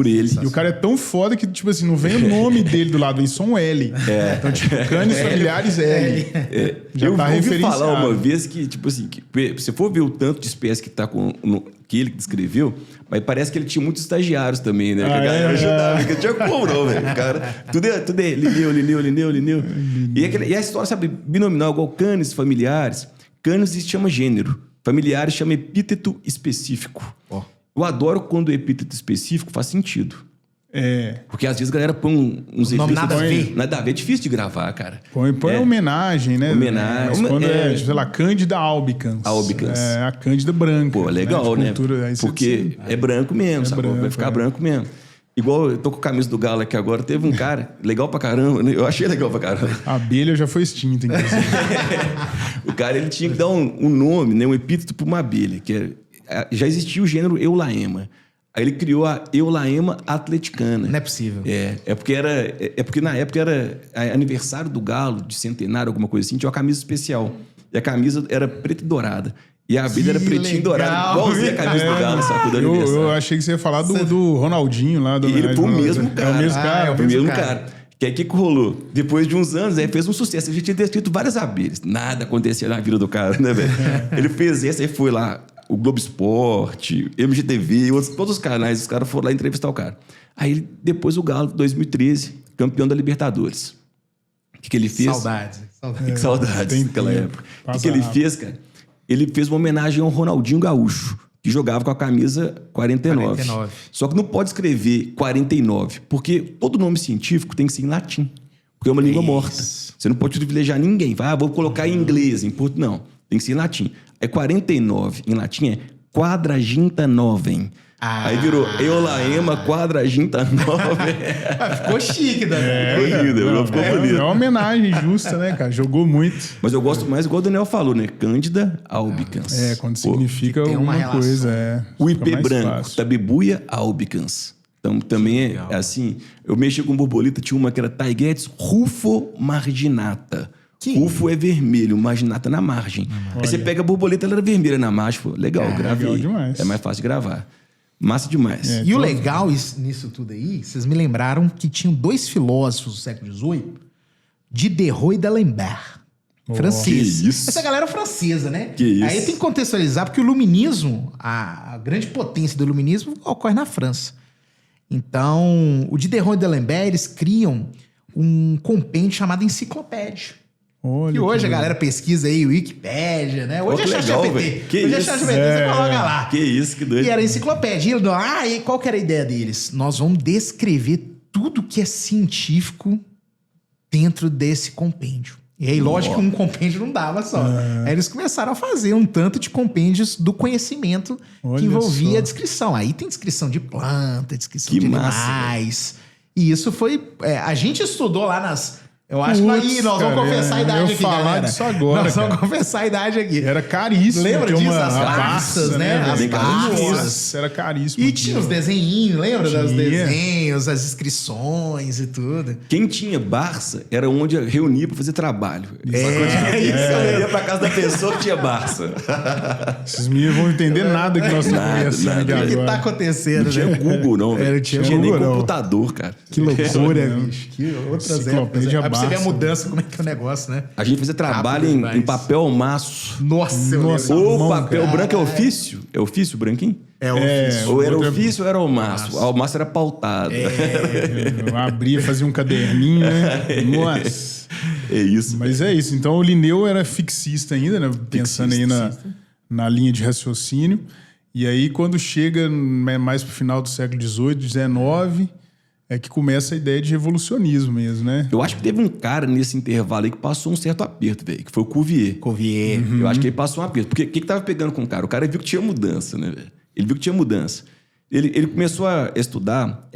E o cara é tão foda que, tipo assim, não vem o nome dele do lado, vem só um L. Então, tipo, canes familiares L. Eu ouvi falar uma vez que, tipo assim, se você for ver o tanto de espécies que tá que ele descreveu, mas parece que ele tinha muitos estagiários também, né? Que a galera ajudava, que tinha como não, velho. Cara, tudo é Linneu. E a história, sabe, binominal, igual canes familiares. Canes se chama gênero. Familiares chama epíteto específico. Eu adoro quando o epíteto específico faz sentido. Porque às vezes a galera põe uns nome nada a ver. Nada a ver, é difícil de gravar, cara. Põe homenagem, né? Homenagem. Mas quando sei lá, Cândida albicans. A Cândida branca. Pô, legal, né? Porque é branco mesmo, sabe? Branco, vai ficar branco mesmo. Igual eu tô com a camisa do Galo aqui agora, teve um cara legal pra caramba, né? Eu achei legal pra caramba. A abelha já foi extinta, inclusive. O cara, ele tinha que dar um nome, né? Um epíteto pra uma abelha, já existia o gênero Eulaema. Aí ele criou a Eulaema atleticana. Não é possível. Porque na época era aniversário do Galo, de centenário, alguma coisa assim, tinha uma camisa especial. E a camisa era preta e dourada. E a abelha era pretinho e dourado, igualzinho a camisa do Galo, sacou? Da Eu achei que você ia falar do Ronaldinho lá. E ele foi o mesmo cara. É o mesmo cara. Foi o mesmo cara. Que aí o que rolou? Depois de uns anos, aí fez um sucesso. A gente tinha descrito várias abelhas. Nada acontecia na vida do cara, né, velho? Ele fez essa, aí foi lá, o Globo Esporte, MGTV, todos os canais, os caras foram lá entrevistar o cara. Aí depois o Galo, 2013, campeão da Libertadores. O que ele fez? Saudades. Que saudades daquela época. O que ele fez, cara? Ele fez uma homenagem ao Ronaldinho Gaúcho, que jogava com a camisa 49. Só que não pode escrever 49, porque todo nome científico tem que ser em latim, porque é uma língua morta. Você não pode privilegiar ninguém. Vai, vou colocar em inglês, em português. Não, tem que ser em latim. É 49, em latim é quadraginta novem. Aí virou Eolaema quadraginta novem. Ficou chique, né? Ficou bonito. É uma homenagem justa, né, cara? Jogou muito. Mas eu gosto mais, igual o Daniel falou, né? Cândida albicans. Quando significa alguma coisa. O IP branco, Tabebuia albicans. Então, também é assim. Eu mexi com borboleta, tinha uma que era Taiguetes rufo marginata. Rufo é vermelho, marginata na margem. Aí você pega a borboleta, ela era vermelha na margem. Pô, legal, gravei. Legal demais. É mais fácil de gravar. Massa demais. E o legal nisso tudo aí, vocês me lembraram que tinham 2 filósofos do século XVIII, Diderot e D'Alembert. Francês. Que isso? Essa galera francesa, né? Que isso? Aí tem que contextualizar, porque o iluminismo, a grande potência do iluminismo ocorre na França. Então, o Diderot e D'Alembert, eles criam um compêndio chamado Enciclopédia. Olha, e hoje a galera pesquisa aí, Wikipédia, né? Hoje é ChatGPT. Hoje é ChatGPT, você coloca lá. Que isso, que doido. E era enciclopédia. E qual que era a ideia deles? Nós vamos descrever tudo que é científico dentro desse compêndio. E aí, lógico que um compêndio não dava só. Aí eles começaram a fazer um tanto de compêndios do conhecimento que envolvia a descrição. Aí tem descrição de planta, descrição de animais. E isso foi... a gente estudou lá nas... Eu acho que nós vamos confessar a idade aqui, galera. Disso agora, nós vamos confessar a idade aqui. Era caríssimo. Lembra disso? As Barças, né? As Barças. Era caríssimo. E tinha os desenhinhos, lembra dos desenhos, as inscrições e tudo. Quem tinha Barça era onde reunia pra fazer trabalho. Eu ia pra casa da pessoa que tinha Barça. Esses meninos vão entender nada que nós estamos conversando aqui agora. O que tá acontecendo, Não tinha Google, não, velho. Não tinha nem computador, cara. Que loucura, bicho. Que outras épocas. Você vê a mudança, como é que é o negócio, né? A gente fazia trabalho em papel maço. Nossa, ou papel branco é ofício? É ofício branquinho? É ofício. Ou era ofício ou era almaço? O almaço era pautado. Eu abria, fazia um caderninho, né? Nossa. É isso. Mas é isso. Então o Linneu era fixista ainda, né? Pensando aí na linha de raciocínio. E aí quando chega mais pro final do século XVIII, XIX... é que começa a ideia de revolucionismo mesmo, né? Eu acho que teve um cara nesse intervalo aí que passou um certo aperto, velho. Que foi o Cuvier. Uhum. Eu acho que ele passou um aperto. Porque o que tava pegando com o cara? O cara viu que tinha mudança, né, velho? Ele viu que tinha mudança. Ele começou a estudar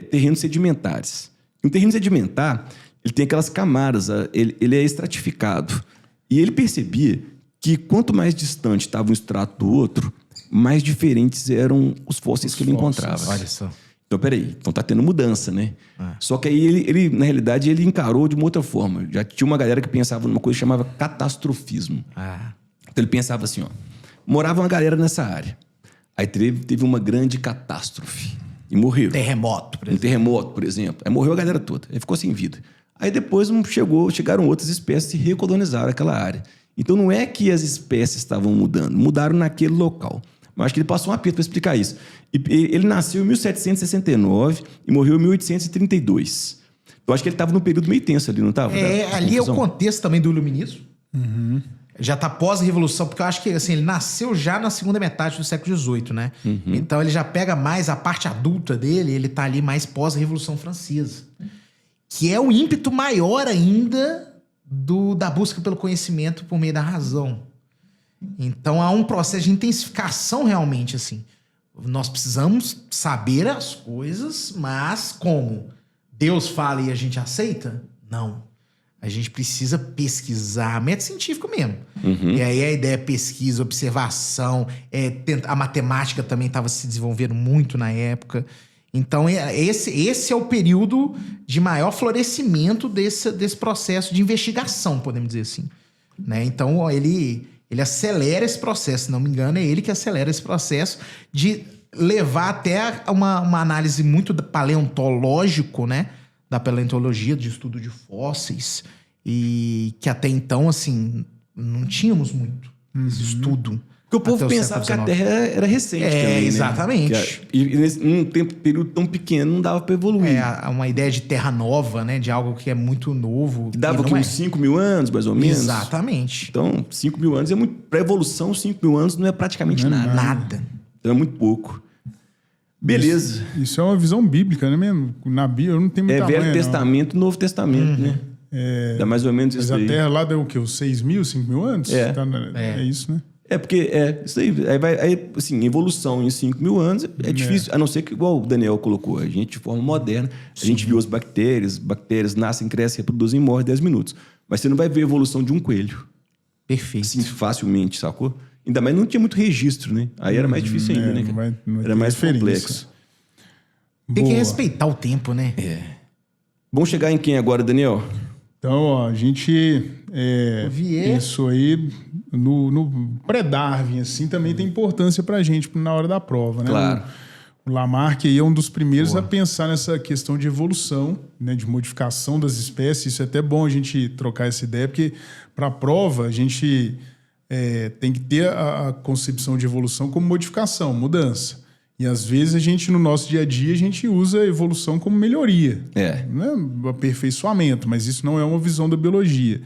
terrenos sedimentares. Um terreno sedimentar, ele tem aquelas camadas, ele é estratificado. E ele percebia que quanto mais distante estava um estrato do outro, mais diferentes eram os fósseis que ele encontrava. Olha só. Então, peraí, então tá tendo mudança, né? Só que aí ele, na realidade, ele encarou de uma outra forma. Já tinha uma galera que pensava numa coisa que chamava catastrofismo. Então ele pensava assim, ó, morava uma galera nessa área. Aí teve uma grande catástrofe e morreram. Terremoto, por exemplo. Um terremoto, por exemplo. Aí morreu a galera toda, aí ficou sem vida. Aí depois chegaram outras espécies e recolonizaram aquela área. Então não é que as espécies estavam mudando, mudaram naquele local. Mas acho que ele passou um aperto para explicar isso. Ele nasceu em 1769 e morreu em 1832. Então acho que ele estava num período meio tenso ali, não estava? Ali é o contexto também do iluminismo. Uhum. Já está pós-revolução, porque eu acho que assim, ele nasceu já na segunda metade do século XVIII, né? Uhum. Então ele já pega mais a parte adulta dele, ele está ali mais pós-revolução francesa. Que é o ímpeto maior ainda da busca pelo conhecimento por meio da razão. Então há um processo de intensificação realmente, assim. Nós precisamos saber as coisas, mas como? Deus fala e a gente aceita? Não. A gente precisa pesquisar, método científico mesmo. Uhum. E aí a ideia é pesquisa, observação, a matemática também estava se desenvolvendo muito na época. Então esse é o período de maior florescimento desse processo de investigação, podemos dizer assim. Né? Então ele Ele acelera esse processo, se não me engano, é ele que acelera esse processo de levar até uma análise muito paleontológico, né? Da paleontologia, de estudo de fósseis, e que até então, assim, não tínhamos muito esse estudo. Porque o povo pensava que a Terra era recente também, exatamente. Né? E num período tão pequeno não dava para evoluir. Uma ideia de terra nova, né? De algo que é muito novo. Que dava uns 5 mil anos, mais ou menos. Exatamente. Então, 5 mil anos é muito... Para evolução, 5 mil anos não é praticamente nada. Nada. Então é muito pouco. Beleza. Isso é uma visão bíblica, né mesmo? Na Bíblia não tem muita Velho Testamento e Novo Testamento, né? Dá mais ou menos isso aí. Mas aí. a Terra lá deu o quê? Os 6 mil, 5 mil anos? É isso, né? Porque isso aí. Aí, assim, evolução em 5 mil anos é difícil, a não ser que, igual o Daniel colocou, a gente de forma moderna, a gente viu as bactérias nascem, crescem, reproduzem e morrem em 10 minutos. Mas você não vai ver a evolução de um coelho. Perfeito. Assim, facilmente, sacou? Ainda mais não tinha muito registro, né? Aí era mais difícil ainda, né? Era mais complexo. Tem que respeitar o tempo, né? Vamos chegar em quem agora, Daniel? Então, ó, a gente pensou aí no pré-Darwin, assim, também tem importância pra gente na hora da prova, né? Claro. O Lamarck aí é um dos primeiros a pensar nessa questão de evolução, né, de modificação das espécies. Isso é até bom a gente trocar essa ideia, porque para a prova a gente tem que ter a concepção de evolução como modificação, mudança. E às vezes a gente, no nosso dia a dia, a gente usa a evolução como melhoria. Não é aperfeiçoamento, mas isso não é uma visão da biologia.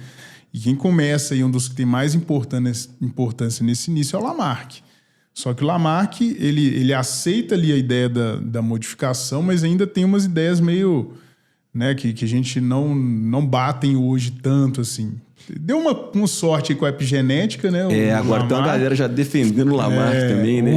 E quem começa aí, um dos que tem mais importância nesse início é o Lamarck. Só que o Lamarck, ele aceita ali a ideia da modificação, mas ainda tem umas ideias meio... né, que a gente não batem hoje tanto, assim. Deu uma sorte aí com a epigenética, né? Agora tem uma galera já defendendo o Lamarck também, né?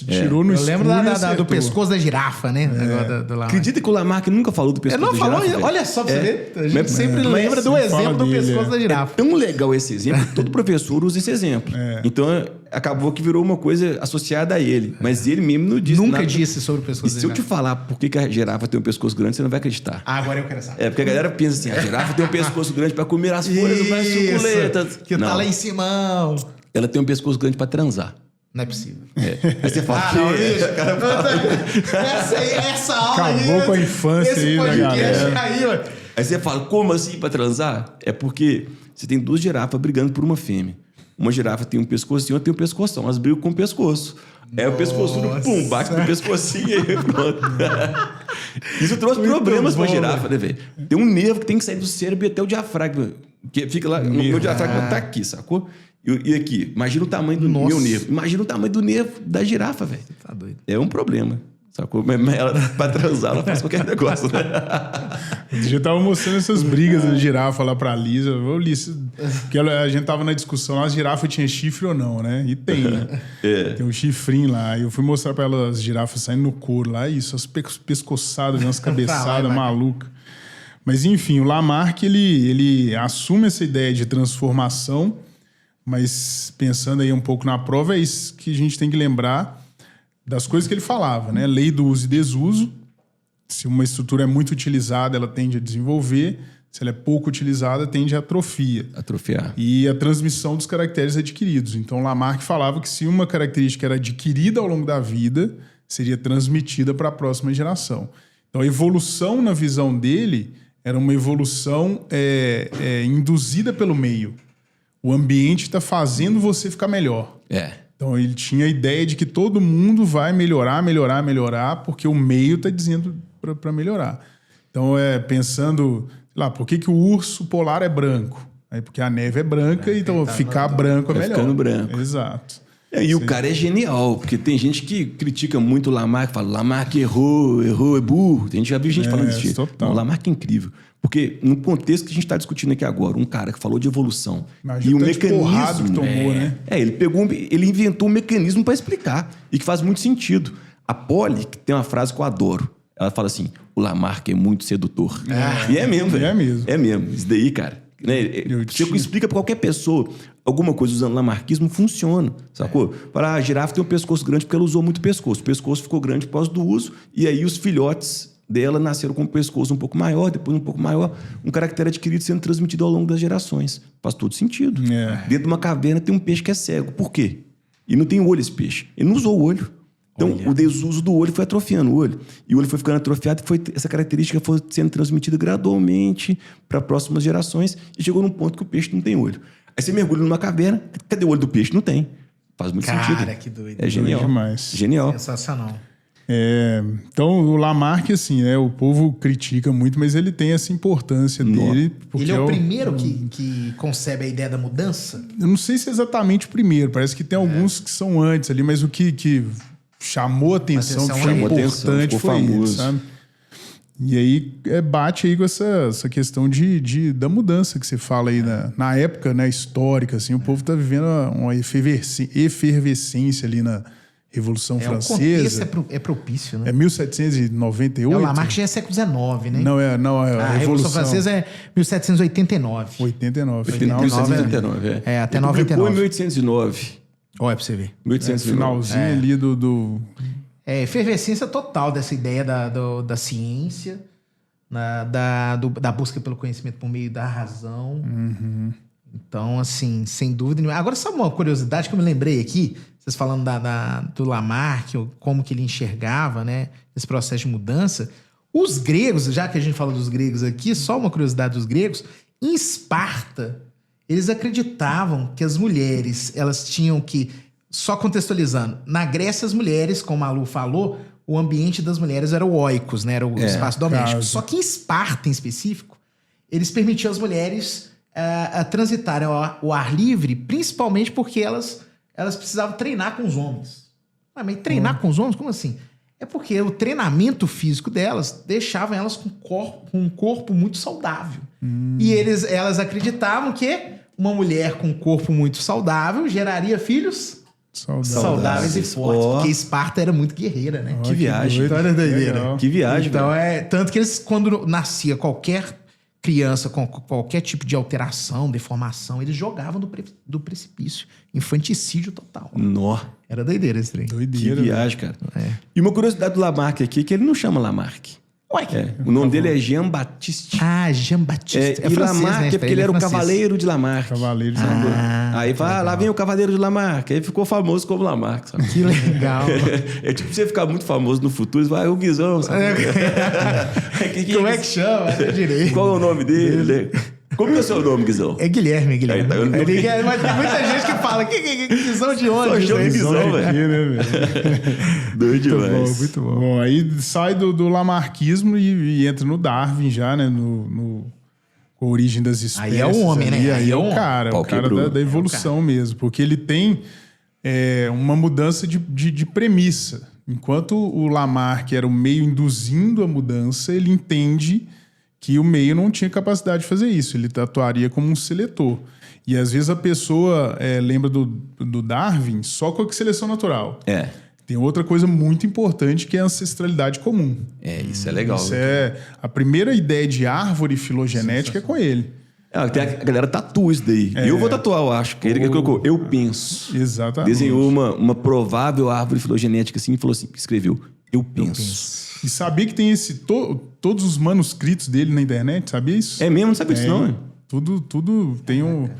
Tirou no escuro. Eu lembro do pescoço da girafa, né? Do Lamarck. Acredita que o Lamarck nunca falou do pescoço da girafa? Ele não falou, olha só pra você ver. A gente sempre lembra do exemplo do pescoço da girafa. É tão legal esse exemplo que todo professor usa esse exemplo. Então, acabou que virou uma coisa associada a ele. Mas ele mesmo não disse Nunca nada. disse sobre o pescoço da Se eu girafa. te falar por que a girafa tem um pescoço grande, você não vai acreditar. Agora eu quero saber. Porque a galera pensa assim, a girafa tem um pescoço grande para comer as folhas mais suculentas. Que tá lá em cima. Ela tem um pescoço grande para transar. Não é possível. Aí você fala, essa aula acabou com a infância aí da galera. Aí você fala, como assim para transar? É porque você tem 2 girafas brigando por uma fêmea. Uma girafa tem um pescocinho, outra tem um pescoção. Elas brigam com o pescoço. O pescoço, pum, bate no pescocinho e aí pronto. Isso trouxe problemas pra girafa, né, velho? Tem um nervo que tem que sair do cérebro e até o diafragma. Que fica lá, o meu diafragma tá aqui, sacou? E aqui, imagina o tamanho do meu nervo. Imagina o tamanho do nervo da girafa, velho. Tá doido. É um problema, sacou? Mas ela, pra transar, ela faz qualquer negócio, né? Eu já tava mostrando essas brigas da girafa lá pra Lisa. Porque a gente tava na discussão, a girafa tinha chifre ou não, né? E tem, né? Tem um chifrinho lá. E eu fui mostrar pra ela as girafas saindo no couro lá. Isso, as pescoçadas, umas cabeçadas malucas. Mas enfim, o Lamarck, ele assume essa ideia de transformação, mas pensando aí um pouco na prova, é isso que a gente tem que lembrar das coisas que ele falava, né? Lei do uso e desuso. Se uma estrutura é muito utilizada, ela tende a desenvolver. Se ela é pouco utilizada, tende a atrofiar. E a transmissão dos caracteres adquiridos. Então, Lamarck falava que se uma característica era adquirida ao longo da vida, seria transmitida para a próxima geração. Então, a evolução, na visão dele, era uma evolução induzida pelo meio. O ambiente está fazendo você ficar melhor. Então, ele tinha a ideia de que todo mundo vai melhorar, porque o meio está dizendo para melhorar. Então, pensando, sei lá, por que o urso polar é branco? Aí, porque a neve é branca, então ficar branco é melhor. Ficando branco. Exato. E o cara é genial, porque tem gente que critica muito o Lamarck, fala, Lamarck errou, é burro. A gente já viu gente falando isso. O Lamarck é incrível. Porque no contexto que a gente está discutindo aqui agora, um cara que falou de evolução imagina e o mecanismo que tomou, né? Ele inventou um mecanismo para explicar e que faz muito sentido. A Polly, que tem uma frase que eu adoro, ela fala assim, o Lamarck é muito sedutor. E é mesmo, velho. É mesmo. Isso daí, cara, né? Você explica para qualquer pessoa alguma coisa usando lamarquismo, funciona, sacou? Fala, a girafa tem um pescoço grande porque ela usou muito pescoço. O pescoço ficou grande por causa do uso e aí os filhotes dela nasceram com o pescoço um pouco maior, depois um pouco maior, um caractere adquirido sendo transmitido ao longo das gerações. Faz todo sentido. Dentro de uma caverna tem um peixe que é cego. Por quê? E não tem olho esse peixe. Ele não usou o olho. Então, o desuso do olho foi atrofiando o olho. E o olho foi ficando atrofiado e essa característica foi sendo transmitida gradualmente para próximas gerações e chegou num ponto que o peixe não tem olho. Aí você mergulha numa caverna, cadê o olho do peixe? Não tem. Faz muito sentido. Cara, que doido. É genial. Demais. Genial. Sensacional. Então, o Lamarck, assim, né? O povo critica muito, mas ele tem essa importância dele. Porque Ele é o primeiro que concebe a ideia da mudança? Eu não sei se é exatamente o primeiro. Parece que tem alguns que são antes ali, mas o que chamou atenção, que foi importante, ficou foi famoso. ele, sabe? E aí bate aí com essa questão da mudança que você fala aí na época, né, histórica, assim, o povo tá vivendo uma efervescência ali na Revolução Francesa. O contexto é propício, né? É 1798? O Lamarck já é século XIX, né? Não, a Revolução Francesa é 1789. 89. 1889, até Ele publicou 99. em 1809. Olha pra você ver. 1809. Finalzinho ali do... É efervescência total dessa ideia da ciência, da busca pelo conhecimento por meio da razão. Então, assim, sem dúvida nenhuma. Agora, só uma curiosidade que eu me lembrei aqui, vocês falando do Lamarck, como que ele enxergava, né, esse processo de mudança. Os gregos, já que a gente fala dos gregos aqui, só uma curiosidade dos gregos, em Esparta, eles acreditavam que as mulheres, elas tinham que, só contextualizando, na Grécia as mulheres, como a Lu falou, o ambiente das mulheres era o oikos, né, era o espaço doméstico. casa. Só que em Esparta, em específico, eles permitiam as mulheres a transitarem ao ar livre, principalmente porque elas precisavam treinar com os homens. Mas treinar com os homens? Como assim? É porque o treinamento físico delas deixava elas com um corpo muito saudável. E elas acreditavam que uma mulher com um corpo muito saudável geraria filhos saudáveis e fortes. Porque Esparta era muito guerreira, né? Que viagem. História doideira. Legal. Que viagem. Então, velho. tanto que eles, quando nascia qualquer criança com qualquer tipo de alteração, deformação, eles jogavam do precipício. Infanticídio total. Nó. Era doideira esse trem. Que Doideira. viagem, cara. E uma curiosidade do Lamarck aqui, que ele não chama Lamarck. Ué, O nome dele é Jean-Baptiste. Jean-Baptiste. E Lamarck é porque ele era o cavaleiro de Lamarck. Cavaleiro de Aí fala, lá vem o cavaleiro de Lamarck. Aí ficou famoso como Lamarck, sabe? Que legal. É tipo você ficar muito famoso no futuro, você vai, o Guizão, sabe? Como é que chama? É direito. Qual é o nome dele? Como que é o seu nome, Guizão? É Guilherme. Aí, tá, Mas tem muita gente que fala, que Guizão de onde? Só chama de Guizão, velho. Aqui, né, velho? Doido demais. Muito bom. Bom, aí sai do lamarquismo e entra no Darwin já, né? Com a origem das espécies. Aí é o homem, ali, né? Aí é o cara. Pau O cara quebrou. da evolução mesmo. Porque ele tem uma mudança de premissa. Enquanto o Lamarck era o meio induzindo a mudança, ele entende que o meio não tinha capacidade de fazer isso. Ele atuaria como um seletor. E às vezes a pessoa lembra do Darwin só com a seleção natural. Tem outra coisa muito importante que é a ancestralidade comum. Isso é legal. Isso a primeira ideia de árvore filogenética é com ele. A galera tatua isso daí. Eu vou tatuar, eu acho. Ele colocou, eu penso. Exatamente. Desenhou uma provável árvore filogenética assim e falou assim, escreveu, eu penso. E sabia que tem todos os manuscritos dele na internet? Sabia isso? É mesmo? Não sabia disso não, hein? Tudo tem o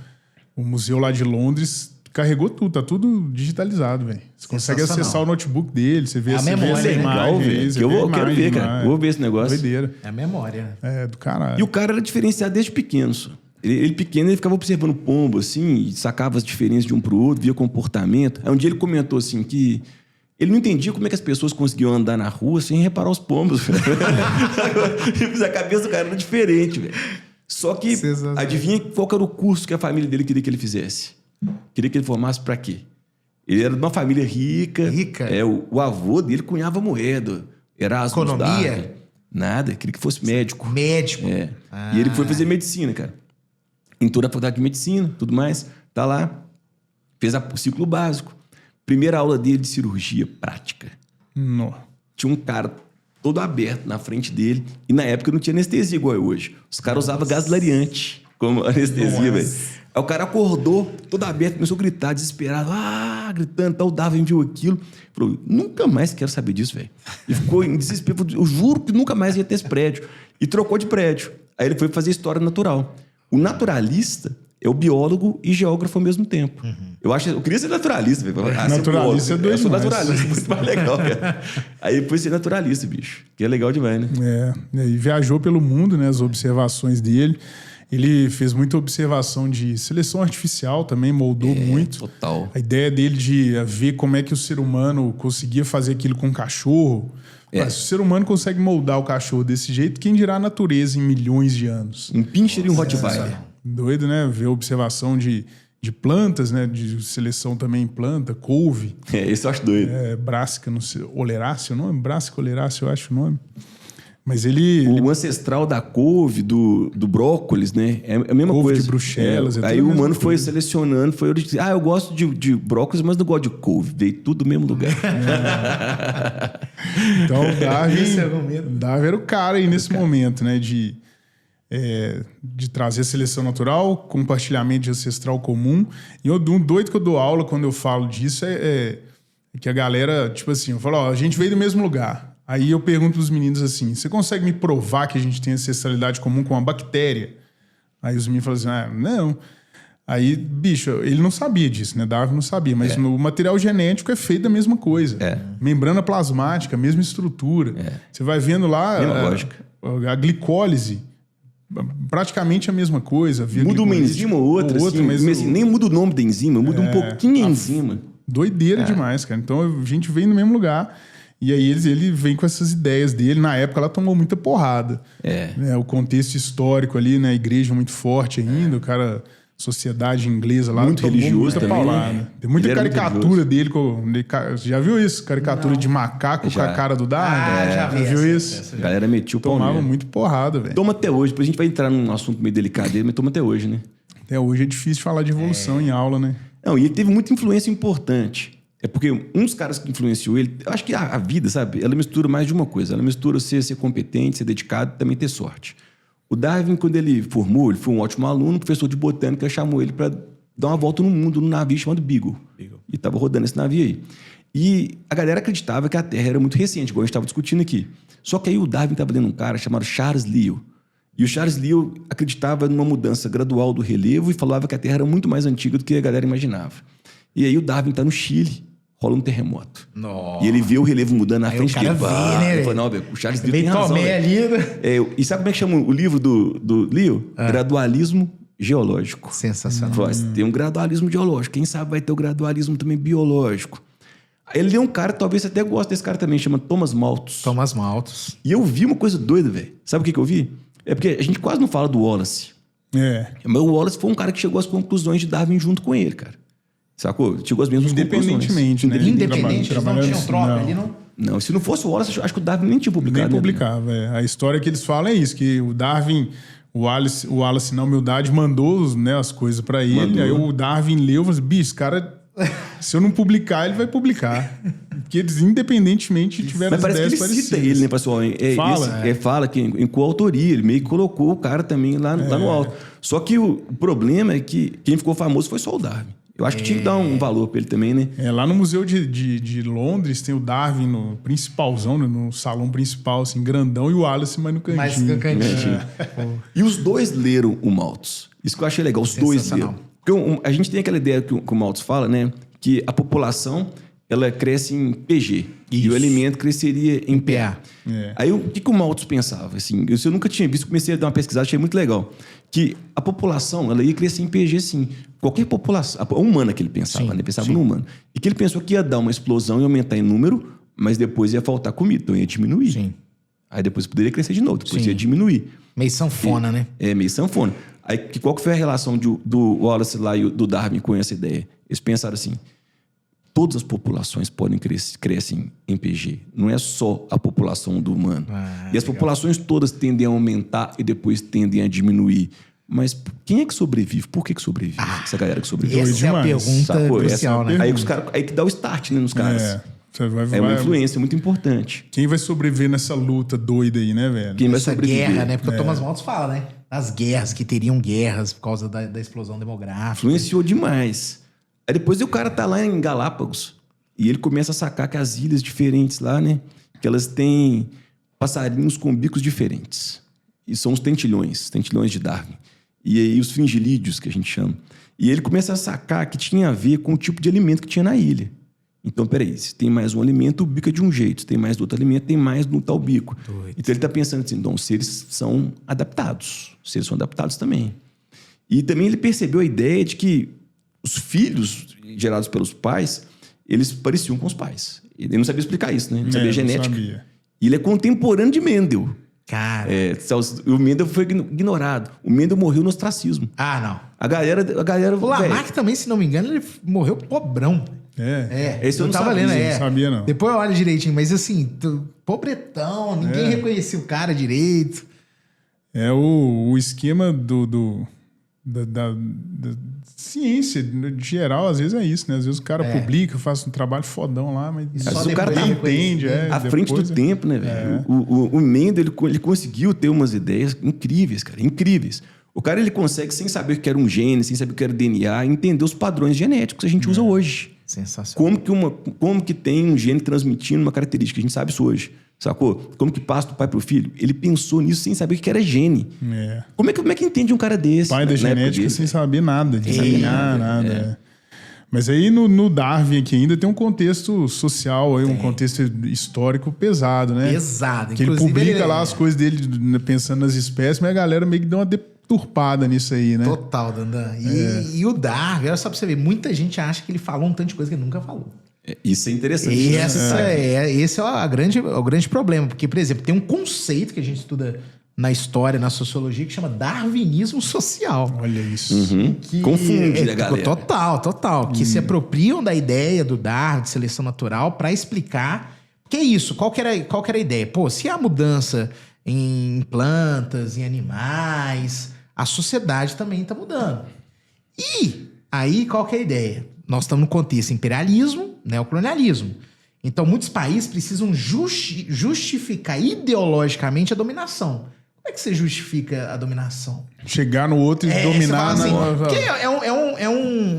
museu lá de Londres carregou tudo, tá tudo digitalizado, velho. Você consegue acessar o notebook dele, você vê a memória, essa legal, imagem. velho. Eu quero ver, cara. Vou ver esse negócio. Doideira. É a memória. É, do caralho. E o cara era diferenciado desde pequeno, só. Ele pequeno, ele ficava observando pombo, assim, e sacava as diferenças de um pro outro, via comportamento. Aí um dia ele comentou, assim, que ele não entendia como é que as pessoas conseguiam andar na rua sem reparar os pombos. A cabeça do cara era diferente, velho. Só que, adivinha qual que era o curso que a família dele queria que ele fizesse? Queria que ele formasse pra quê? Ele era de uma família rica. O avô dele cunhava moeda. Erasmus Economia? Darwin. Nada, queria que fosse médico. Médico? E ele foi fazer medicina, cara. Entrou na faculdade de medicina, tudo mais. Tá lá. Fez o ciclo básico. Primeira aula dele de cirurgia prática. Não. Tinha um cara todo aberto na frente dele. E na época não tinha anestesia igual é hoje. Os caras usavam gás hilariante como anestesia, velho. Aí o cara acordou, todo aberto, começou a gritar, desesperado, gritando, tal. O Darwin viu aquilo, falou, nunca mais quero saber disso, velho. E ficou em desespero, falou, eu juro que nunca mais ia ter esse prédio. E trocou de prédio. Aí ele foi fazer história natural. O naturalista é o biólogo e geógrafo ao mesmo tempo. Eu queria ser naturalista. Naturalista é doido. Eu sou demais. naturalista, muito mais legal, cara. Aí foi ser naturalista, bicho. Que é legal demais, né? E viajou pelo mundo, né? As observações dele. Ele fez muita observação de seleção artificial também, moldou muito. Total. A ideia dele de ver como é que o ser humano conseguia fazer aquilo com o cachorro. Mas se o ser humano consegue moldar o cachorro desse jeito, quem dirá a natureza em milhões de anos? Um pincher e um Rottweiler. Doido, né? Ver a observação de plantas, né? De seleção também em planta, couve. Esse eu acho doido. Brassica, não sei, oleracea o nome? Brassica oleracea, eu acho o nome. Mas O ancestral da couve, do brócolis, né? É a mesma couve coisa. de Bruxelas. Aí o humano foi selecionando, eu gosto de brócolis, mas não gosto de couve. Veio tudo do mesmo lugar. Então o Darwin era o cara aí nesse momento, né? De trazer seleção natural, compartilhamento de ancestral comum. E um doido que eu dou aula quando eu falo disso é que a galera, tipo assim, eu falo, a gente veio do mesmo lugar. Aí eu pergunto pros meninos assim, você consegue me provar que a gente tem ancestralidade comum com uma bactéria? Aí os meninos falam assim, não. Aí, bicho, ele não sabia disso, né? Darwin não sabia, mas o material genético é feito da mesma coisa. Membrana plasmática, mesma estrutura. Você vai vendo lá a glicólise, praticamente a mesma coisa. Muda uma enzima ou outra assim, mas nem muda o nome da enzima, muda um pouquinho a enzima. Doideira demais, cara. Então a gente vem no mesmo lugar. E aí ele vem com essas ideias dele. Na época ela tomou muita porrada. Né? O contexto histórico ali, né? A igreja muito forte ainda, o cara, sociedade inglesa lá. Muito religioso também. Né? Tem muita caricatura dele. Já viu isso? Caricatura de macaco com a cara do Darwin? Já vi. Viu isso? A galera metiu o pau Tomava mesmo. muito porrada, velho. Toma até hoje. Depois a gente vai entrar num assunto meio delicado dele, mas toma até hoje, né? Até hoje é difícil falar de evolução em aula, né? Não, e ele teve muita influência importante. É porque um dos caras que influenciou ele... Eu acho que a vida, sabe? Ela mistura mais de uma coisa. Ela mistura ser competente, ser dedicado e também ter sorte. O Darwin, quando ele formou, ele foi um ótimo aluno. O professor de botânica chamou ele para dar uma volta no mundo num navio chamado Beagle. E estava rodando esse navio aí. E a galera acreditava que a Terra era muito recente, igual a gente estava discutindo aqui. Só que aí o Darwin estava lendo um cara chamado Charles Lyell. E o Charles Lyell acreditava numa mudança gradual do relevo e falava que a Terra era muito mais antiga do que a galera imaginava. E aí o Darwin está no Chile, rola um terremoto. Nossa. E ele vê o relevo mudando na Aí frente o cara vê, né, ele fala, não, o Charles Lyell tem Bem razão. tomei ali, né? E sabe como é que chama o livro do Lyell? Gradualismo geológico. Sensacional. Tem um gradualismo geológico. Quem sabe vai ter o gradualismo também biológico. Aí ele é um cara, talvez você até goste desse cara também, chama Thomas Malthus. Thomas Malthus. E eu vi uma coisa doida, velho. Sabe o que eu vi? É porque a gente quase não fala do Wallace. Mas o Wallace foi um cara que chegou às conclusões de Darwin junto com ele, cara. Sacou? Chegou às mesmas Independentemente, conclusões. né? Independente, eles não tinham troca ali, não? Não, se não fosse o Wallace, acho que o Darwin nem tinha publicado. Nem publicava. A história que eles falam é isso, que o Darwin, o Wallace na humildade, mandou as coisas pra ele. Aí o Darwin leu e falou assim, bicho, cara, se eu não publicar, ele vai publicar. Porque eles, independentemente, tiveram as ideias parecidas. Mas parece que ele cita ele, né, pessoal? Fala que em coautoria, ele meio que colocou o cara também lá no alto. Só que o problema é que quem ficou famoso foi só o Darwin. Eu acho que tinha que dar um valor pra ele também, né? Lá no Museu de Londres tem o Darwin no principalzão, né, no salão principal, assim, grandão, e o Wallace mais no cantinho. Mais no cantinho. E os dois leram o Malthus. Isso que eu achei legal, os dois leram. Porque a gente tem aquela ideia que o Malthus fala, né? Que a população, ela cresce em PG. Isso. E o alimento cresceria em PA. Aí o que o Malthus pensava? Assim, eu nunca tinha visto, comecei a dar uma pesquisada, achei muito legal. Que a população, ela ia crescer em PG, sim. Qualquer população, a humana que ele pensava, né? Pensava no humano. E que ele pensou que ia dar uma explosão e aumentar em número, mas depois ia faltar comida, então ia diminuir. Sim. Aí depois poderia crescer de novo, depois ia diminuir. Meio sanfona, né? Meio sanfona. Aí qual que foi a relação do Wallace lá e do Darwin com essa ideia? Eles pensaram assim, todas as populações podem crescer em PG. Não é só a população do humano. E as populações todas tendem a aumentar e depois tendem a diminuir. Mas quem é que sobrevive? Por que sobrevive? Essa galera que sobrevive. Essa é a pergunta crucial, né? Aí que dá o start, né, nos caras. É uma influência muito importante. Quem vai sobreviver nessa luta doida aí, né, velho? Quem vai Essa sobreviver? guerra, né? Porque o Thomas Malthus fala, né? As guerras, que teriam guerras por causa da explosão demográfica. Influenciou demais. Aí depois o cara tá lá em Galápagos e ele começa a sacar que as ilhas diferentes lá, né? Que elas têm passarinhos com bicos diferentes. E são os tentilhões de Darwin. E aí os fringilídeos, que a gente chama. E ele começa a sacar que tinha a ver com o tipo de alimento que tinha na ilha. Então, peraí, se tem mais um alimento, o bico é de um jeito. Se tem mais do outro alimento, tem mais no tal bico. Doido. Então ele tá pensando assim, então, os seres são adaptados. Os seres são adaptados também. E também ele percebeu a ideia de que os filhos gerados pelos pais, eles pareciam com os pais. Ele não sabia explicar isso, né? Ele não sabia genética. Sabia. E ele é contemporâneo de Mendel. Cara. O Mendel foi ignorado. O Mendel morreu no ostracismo. Ah, não. A galera O Lamarck também, se não me engano, ele morreu pobrão. Esse eu não tava sabia, lendo, não sabia, não. Depois eu olho direitinho, mas assim, pobretão, ninguém reconhecia o cara direito. É o esquema da ciência, de geral, às vezes é isso, né? Às vezes o cara publica, faz um trabalho fodão lá, mas Só o cara depois entende, à frente do tempo, né, velho? O Mendel, ele conseguiu ter umas ideias incríveis, cara, incríveis. O cara, ele consegue, sem saber o que era um gene, sem saber o que era DNA, entender os padrões genéticos que a gente usa hoje. Sensacional. Como que tem um gene transmitindo uma característica? A gente sabe isso hoje, sacou? Como que passa do pai pro filho? Ele pensou nisso sem saber o que era gene. Como é que entende um cara desse? Pai da genética sem saber nada. Sem saber nada. Mas aí no Darwin aqui ainda tem um contexto social, aí, um contexto histórico pesado, né? Pesado. Que ele publica lá as coisas dele pensando nas espécies, mas a galera meio que deu uma deturpada nisso aí, né? Total, Dandan. E o Darwin, olha só pra você ver, muita gente acha que ele falou um tanto de coisa que ele nunca falou. Isso é interessante. E esse é o grande problema. Porque, por exemplo, tem um conceito que a gente estuda na história, na sociologia, que chama darwinismo social. Olha isso. Que Confunde, né, galera? Total. Que se apropriam da ideia do Darwin, de seleção natural, para explicar. Que é isso? Qual que era a ideia? Pô, se há mudança em plantas, em animais, a sociedade também está mudando. E aí, qual que é a ideia? Nós estamos no contexto imperialismo, neocolonialismo. Então, muitos países precisam justificar ideologicamente a dominação. Como é que você justifica a dominação? Chegar no outro e dominar assim, na... porque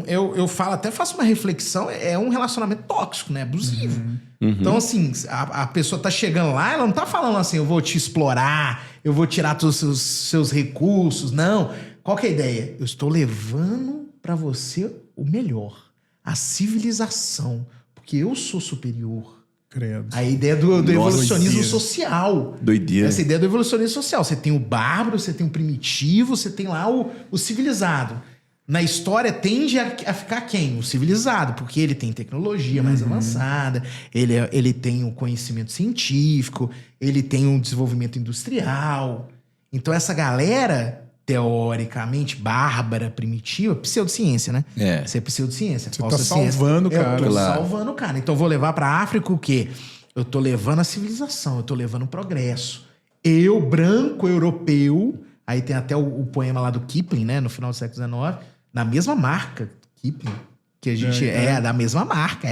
eu falo, até faço uma reflexão, é um relacionamento tóxico, né? Abusivo. Então, assim, a pessoa tá chegando lá, ela não tá falando assim, eu vou te explorar, eu vou tirar todos os seus recursos. Não. Qual que é a ideia? Eu estou levando para você o melhor. A civilização. Porque eu sou superior. Credo. A ideia do evolucionismo social. Doideira. Essa ideia do evolucionismo social. Você tem o bárbaro, você tem o primitivo, você tem lá o civilizado. Na história tende a ficar quem? O civilizado, porque ele tem tecnologia mais avançada, ele tem o conhecimento científico, ele tem um desenvolvimento industrial. Então essa galera, teoricamente, bárbara, primitiva, pseudociência, né? Isso é pseudociência. Você tá salvando o cara. Eu tô salvando o cara. Então eu vou levar pra África o quê? Eu tô levando a civilização, eu tô levando o progresso. Eu, branco, europeu, aí tem até o poema lá do Kipling, né? No final do século XIX, na mesma marca, Kipling, que a gente da mesma marca.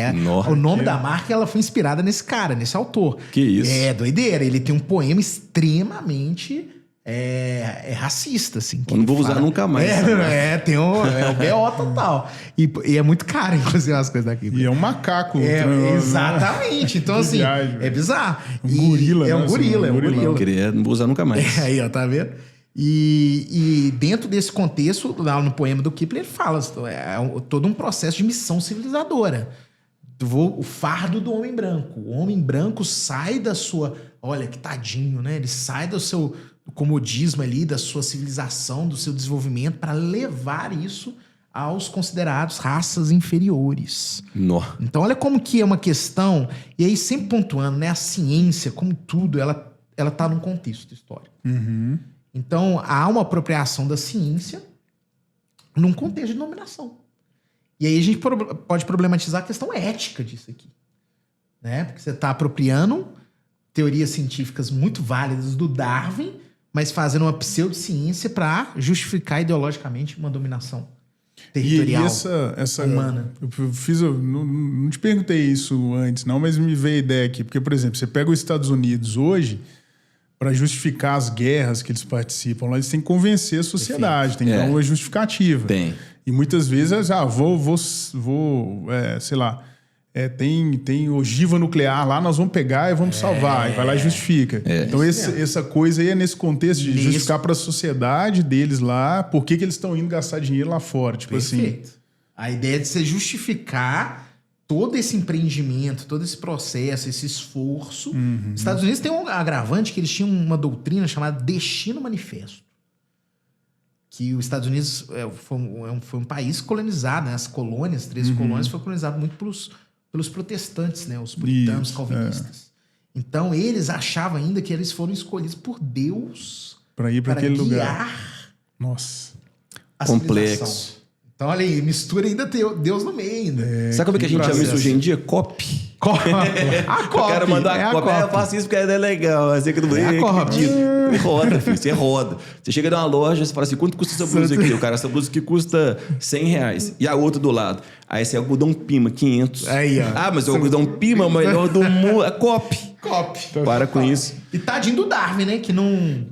O nome da marca, ela foi inspirada nesse cara, nesse autor. Que isso. É doideira. Ele tem um poema extremamente racista, assim. Eu não vou usar nunca mais. Tem o BO total. E é muito caro, inclusive, as coisas daqui. E é um macaco. Exatamente. Então, assim, é bizarro. Um gorila. É um gorila. Não vou usar nunca mais. Aí, ó, tá vendo? E dentro desse contexto, lá no poema do Kipling, ele fala todo um processo de missão civilizadora. O fardo do homem branco. O homem branco sai da sua... Olha, que tadinho, né? Ele sai do seu comodismo ali, da sua civilização, do seu desenvolvimento, para levar isso aos considerados raças inferiores. Então, olha como que é uma questão... E aí, sempre pontuando, né? A ciência, como tudo, ela tá num contexto histórico. Então, há uma apropriação da ciência num contexto de dominação. E aí a gente pode problematizar a questão ética disso aqui. Né? Porque você está apropriando teorias científicas muito válidas do Darwin, mas fazendo uma pseudociência para justificar ideologicamente uma dominação. territorial, e essa humana. Não te perguntei isso antes, não, mas me veio a ideia aqui. Porque, por exemplo, você pega os Estados Unidos hoje, para justificar as guerras que eles participam lá, eles têm que convencer a sociedade, tem que dar uma justificativa. Tem. E muitas vezes, sei lá, tem ogiva nuclear lá, nós vamos pegar e vamos salvar. E vai lá e justifica. Então, essa coisa aí é nesse contexto de justificar para a sociedade deles lá por que eles estão indo gastar dinheiro lá fora. Tipo Perfeito. assim. A ideia é de você justificar todo esse empreendimento, todo esse processo, esse esforço. Os Estados Unidos tem um agravante que eles tinham uma doutrina chamada Destino Manifesto. Que os Estados Unidos foi um país colonizado, né? As colônias, 13 colônias, foi colonizado muito pelos protestantes, né? Os puritanos, calvinistas. Então, eles achavam ainda que eles foram escolhidos por Deus para ir para aquele lugar. Nossa. Complexo. Então, olha aí, mistura ainda Deus no meio ainda. Sabe como é que a gente chama isso hoje em dia? Copy. A copy. O cara mandou a copy. Eu faço isso porque é legal. Assim, que a copy. Roda, filho. Você roda. Você chega numa loja, você fala assim, quanto custa essa blusa aqui? O cara, essa blusa aqui custa R$100. E a outra do lado. Aí esse é algodão Pima, 500. Aí, ó. Ah, mas o algodão Pima é o melhor do mundo. É copy. Para com isso. E tadinho do Darwin, né? Que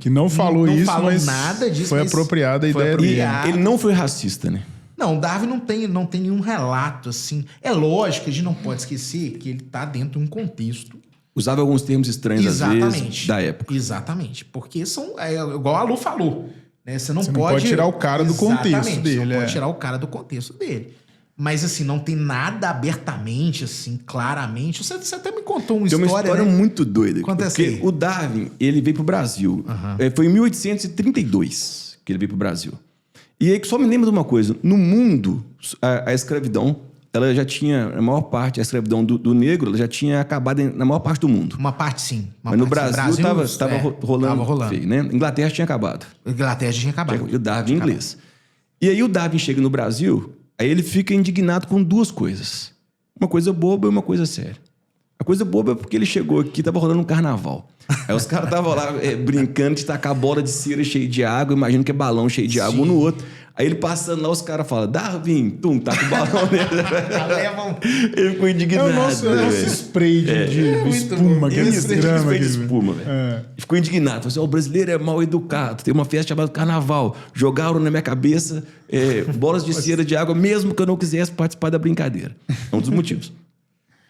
não falou isso, falou mas nada disso. Foi apropriada a ideia dele. Ele não foi racista, né? Não, o Darwin não tem nenhum relato, assim. É lógico, a gente não pode esquecer que ele está dentro de um contexto. Usava alguns termos estranhos, às vezes, da época. Exatamente. Porque igual a Lu falou, né? Você não pode tirar o cara do contexto dele. Você não pode tirar o cara do contexto dele. Mas, assim, não tem nada abertamente, assim, claramente. Você até me contou uma história, Tem uma história, né? Muito doida. Acontece porque aí. o Darwin, ele veio pro Brasil. Foi em 1832 que ele veio pro Brasil. E aí, só me lembro de uma coisa. No mundo, a escravidão, ela já tinha... A maior parte, a escravidão do negro, ela já tinha acabado na maior parte do mundo. Uma parte, sim. Mas no Brasil tava rolando feio, né? Inglaterra tinha acabado. Inglaterra já tinha acabado. E o Darwin em inglês. E aí o Darwin chega no Brasil, aí ele fica indignado com duas coisas. Uma coisa boba e uma coisa séria. A coisa boba é porque ele chegou aqui, tava rolando um carnaval. Aí os caras estavam lá brincando de tacar bola de cera cheia de água, imagino que é balão cheio de água um no outro. Aí ele passando lá, os caras falam, Darwin, taca o balão nele. Ele ficou indignado. É o nosso spray de espuma, aquele spray de espuma, velho. Ficou indignado. Falou assim, o brasileiro é mal educado, tem uma festa chamada carnaval. Jogaram na minha cabeça bolas de cera de água, mesmo que eu não quisesse participar da brincadeira. É um dos motivos.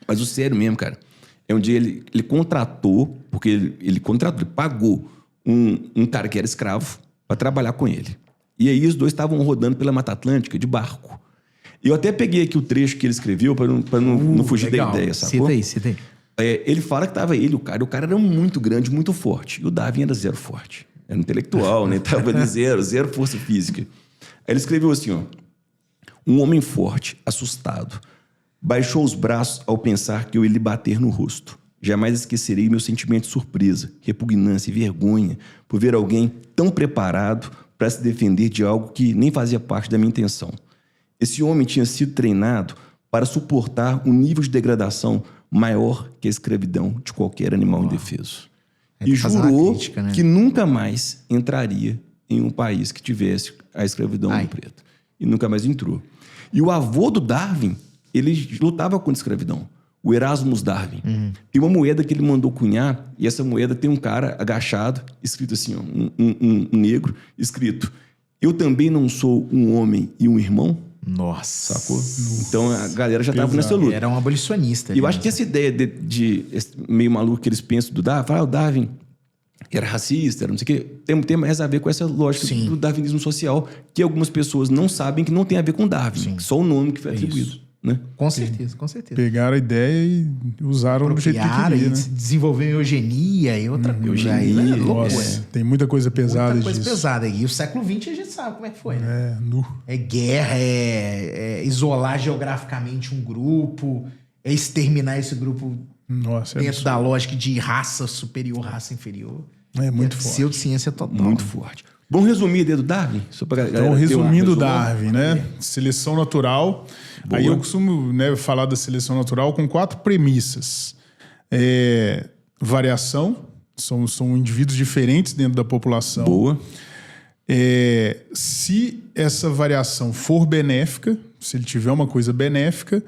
Mas o sério mesmo, cara, é um dia ele contratou, porque ele pagou um cara que era escravo para trabalhar com ele. E aí os dois estavam rodando pela Mata Atlântica de barco. E eu até peguei aqui o trecho que ele escreveu para não fugir da ideia, sacou? Cita aí. Ele fala que tava ele, o cara era muito grande, muito forte. E o Darwin era zero forte. Era intelectual, né? Tava ali zero força física. Aí ele escreveu assim, ó. Um homem forte, assustado, baixou os braços ao pensar que eu ia lhe bater no rosto. Jamais esquecerei meu sentimento de surpresa, repugnância e vergonha por ver alguém tão preparado para se defender de algo que nem fazia parte da minha intenção. Esse homem tinha sido treinado para suportar um nível de degradação maior que a escravidão de qualquer animal indefeso. E jurou que nunca mais entraria em um país que tivesse a escravidão no preto. E nunca mais entrou. E o avô do Darwin, ele lutava contra a escravidão. O Erasmus Darwin. Tem uma moeda que ele mandou cunhar, e essa moeda tem um cara agachado, escrito assim, ó, um negro, escrito: eu também não sou um homem e um irmão? Nossa. Sacou? Então a galera já estava nessa luta. Era um abolicionista. E eu acho que essa ideia de meio maluco que eles pensam do Darwin, o Darwin era racista, era não sei o quê, tem mais a ver com essa lógica do darwinismo social, que algumas pessoas não sabem que não tem a ver com Darwin, só o nome que foi atribuído. Né? Com certeza, com certeza. Pegaram a ideia e usaram do jeito que queria, né? Desenvolveram eugenia e outra coisa. Eugenia, nossa, tem muita coisa pesada disso. Muita coisa pesada. E o século XX a gente sabe como é que foi, né? Nu. É guerra, é isolar geograficamente um grupo, é exterminar esse grupo dentro da lógica de raça superior, raça inferior. É muito forte. Pseudociência total. Muito forte. Vamos resumir a ideia do Darwin? Então, resumindo Darwin, né? Seleção natural. Boa. Aí eu costumo falar da seleção natural com 4 premissas. Variação, são indivíduos diferentes dentro da população. Boa. Se essa variação for benéfica, se ele tiver uma coisa benéfica,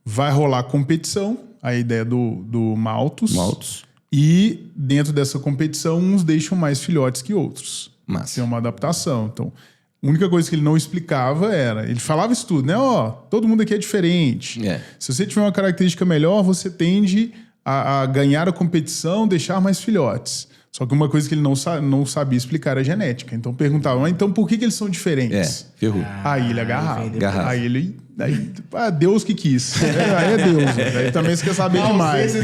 vai rolar competição, a ideia do Malthus. E dentro dessa competição, uns deixam mais filhotes que outros. Massa. Tem uma adaptação. Então, a única coisa que ele não explicava era... Ele falava isso tudo, né? Todo mundo aqui é diferente. Se você tiver uma característica melhor, você tende a ganhar a competição, deixar mais filhotes. Só que uma coisa que ele não sabia explicar era a genética. Então perguntava, então por que eles são diferentes? Ferrou. Aí ele agarrava. Aí ele... Deus que quis. Aí é Deus. Aí também você quer saber demais.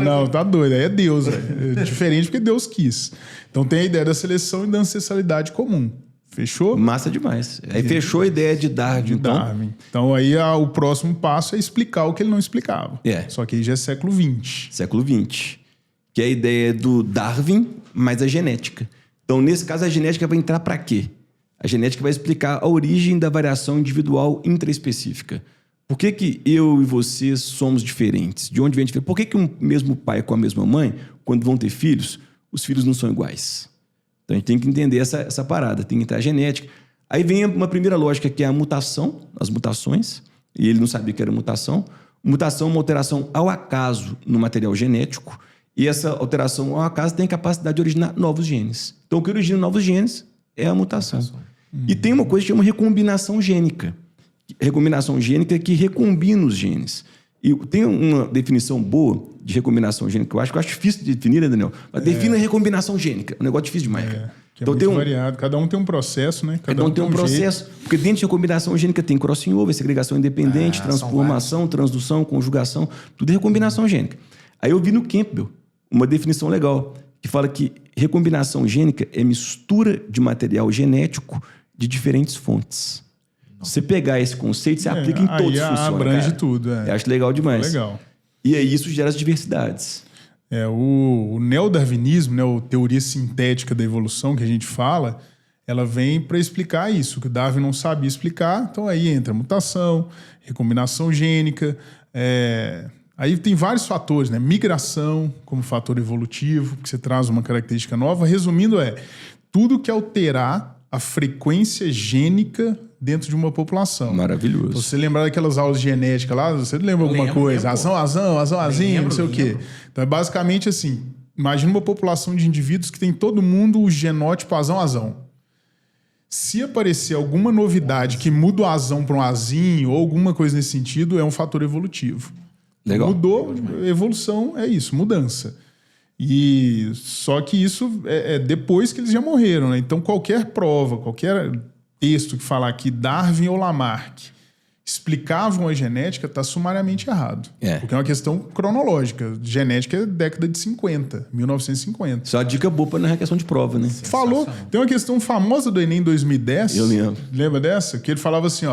Não, tá doido. Aí é Deus. É diferente porque Deus quis. Então tem a ideia da seleção e da ancestralidade comum. Fechou? Massa demais. Aí fechou a ideia de Darwin, Então aí o próximo passo é explicar o que ele não explicava. Só que aí já é século XX. Século XX. Que é a ideia do Darwin, mais a genética. Então, nesse caso, a genética vai entrar para quê? A genética vai explicar a origem da variação individual intraespecífica. Por que eu e você somos diferentes? De onde vem a diferença? Por que um mesmo pai com a mesma mãe, quando vão ter filhos, os filhos não são iguais? Então, a gente tem que entender essa parada, tem que entrar a genética. Aí vem uma primeira lógica, que é a mutação, as mutações. E ele não sabia que era mutação. Mutação é uma alteração ao acaso no material genético. E essa alteração ao acaso tem a capacidade de originar novos genes. Então, o que origina novos genes é a mutação. E tem uma coisa que chama recombinação gênica. Recombinação gênica que recombina os genes. E tem uma definição boa de recombinação gênica que eu acho difícil de definir, né, Daniel? Mas defina a recombinação gênica. É um negócio difícil demais, cara. Que então, é muito variado. Cada um tem um processo, né? Cada um tem um processo. Jeito. Porque dentro de recombinação gênica tem crossing over, segregação independente, transformação, transdução, conjugação. Tudo é recombinação gênica. Aí eu vi no Campbell uma definição legal, que fala que recombinação gênica é mistura de material genético de diferentes fontes. Se você pegar esse conceito, você aplica em todos os funções. Abrange tudo. Eu acho legal demais. Legal. E aí isso gera as diversidades. O neodarwinismo, né, a teoria sintética da evolução que a gente fala, ela vem para explicar isso, que o Darwin não sabia explicar. Então aí entra mutação, recombinação gênica, aí tem vários fatores, né? Migração como fator evolutivo, que você traz uma característica nova. Resumindo, tudo que alterar a frequência gênica dentro de uma população. Maravilhoso. Então, você lembrar daquelas aulas de genética lá, você lembra alguma coisa? Azão, azinho, não sei o quê. Então é basicamente assim, imagina uma população de indivíduos que tem todo mundo o genótipo azão. Se aparecer alguma novidade que muda o azão para um azinho ou alguma coisa nesse sentido, é um fator evolutivo. Legal. Mudou, evolução é isso, mudança. E só que isso é depois que eles já morreram, né? Então qualquer prova, qualquer texto que falar que Darwin ou Lamarck explicavam a genética está sumariamente errado. Porque é uma questão cronológica. Genética é década de 50, 1950. Isso é uma dica boa para na questão de prova, né? Falou. Tem uma questão famosa do Enem 2010. Eu lembro. Lembra dessa? Que ele falava assim,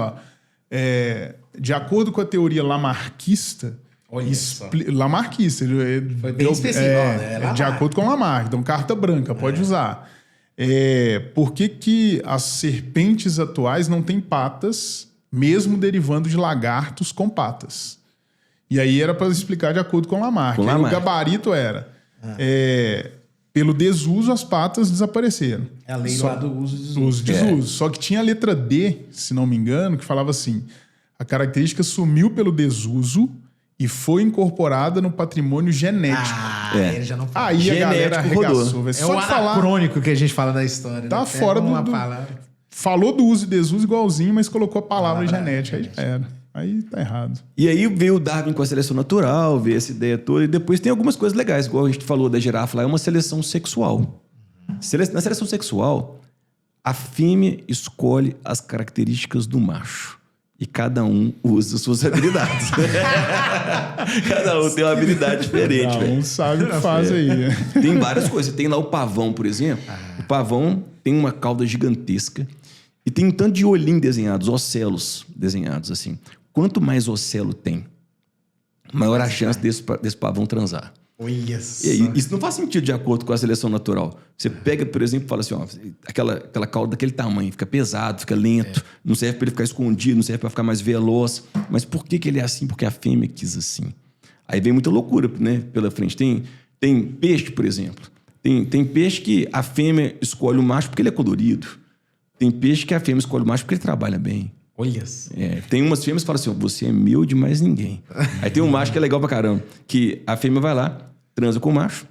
de acordo com a teoria lamarquista, Lamarquista. Foi bem específico. De acordo com Lamarck. Então, carta branca, pode usar. Por que as serpentes atuais não têm patas, mesmo derivando de lagartos com patas? E aí era para explicar de acordo com Lamarck. Aí o gabarito era... pelo desuso, as patas desapareceram. É a lei lá do uso e desuso. Uso e desuso. Só que tinha a letra D, se não me engano, que falava assim... A característica sumiu pelo desuso e foi incorporada no patrimônio genético. Ele já não fala. Aí genético a galera arregaçou. É o anacrônico que a gente fala da história. Tá fora do... Falou do uso e desuso igualzinho, mas colocou a palavra genética. Aí já era. Aí tá errado. E aí veio o Darwin com a seleção natural, veio essa ideia toda. E depois tem algumas coisas legais, igual a gente falou da girafa lá, é uma seleção sexual. Na seleção sexual, a fêmea escolhe as características do macho. E cada um usa suas habilidades. Cada um tem uma habilidade diferente. Cada um sabe o que faz aí. Tem várias coisas. Tem lá o pavão, por exemplo. O pavão tem uma cauda gigantesca e tem um tanto de olhinhos desenhados, ocelos desenhados assim. Quanto mais ocelo tem, maior a chance desse pavão transar. Olha só. Isso não faz sentido de acordo com a seleção natural. Você pega, por exemplo, e fala assim, aquela cauda daquele tamanho, fica pesado, fica lento, não serve para ele ficar escondido, não serve para ficar mais veloz. Mas por que ele é assim? Porque a fêmea quis assim. Aí vem muita loucura, né, pela frente. Tem peixe, por exemplo. Tem peixe que a fêmea escolhe o macho porque ele é colorido. Tem peixe que a fêmea escolhe o macho porque ele trabalha bem. Olha. Tem umas fêmeas que falam assim, você é meu de mais ninguém. Aí tem um macho que é legal pra caramba, que a fêmea vai lá, transa com o macho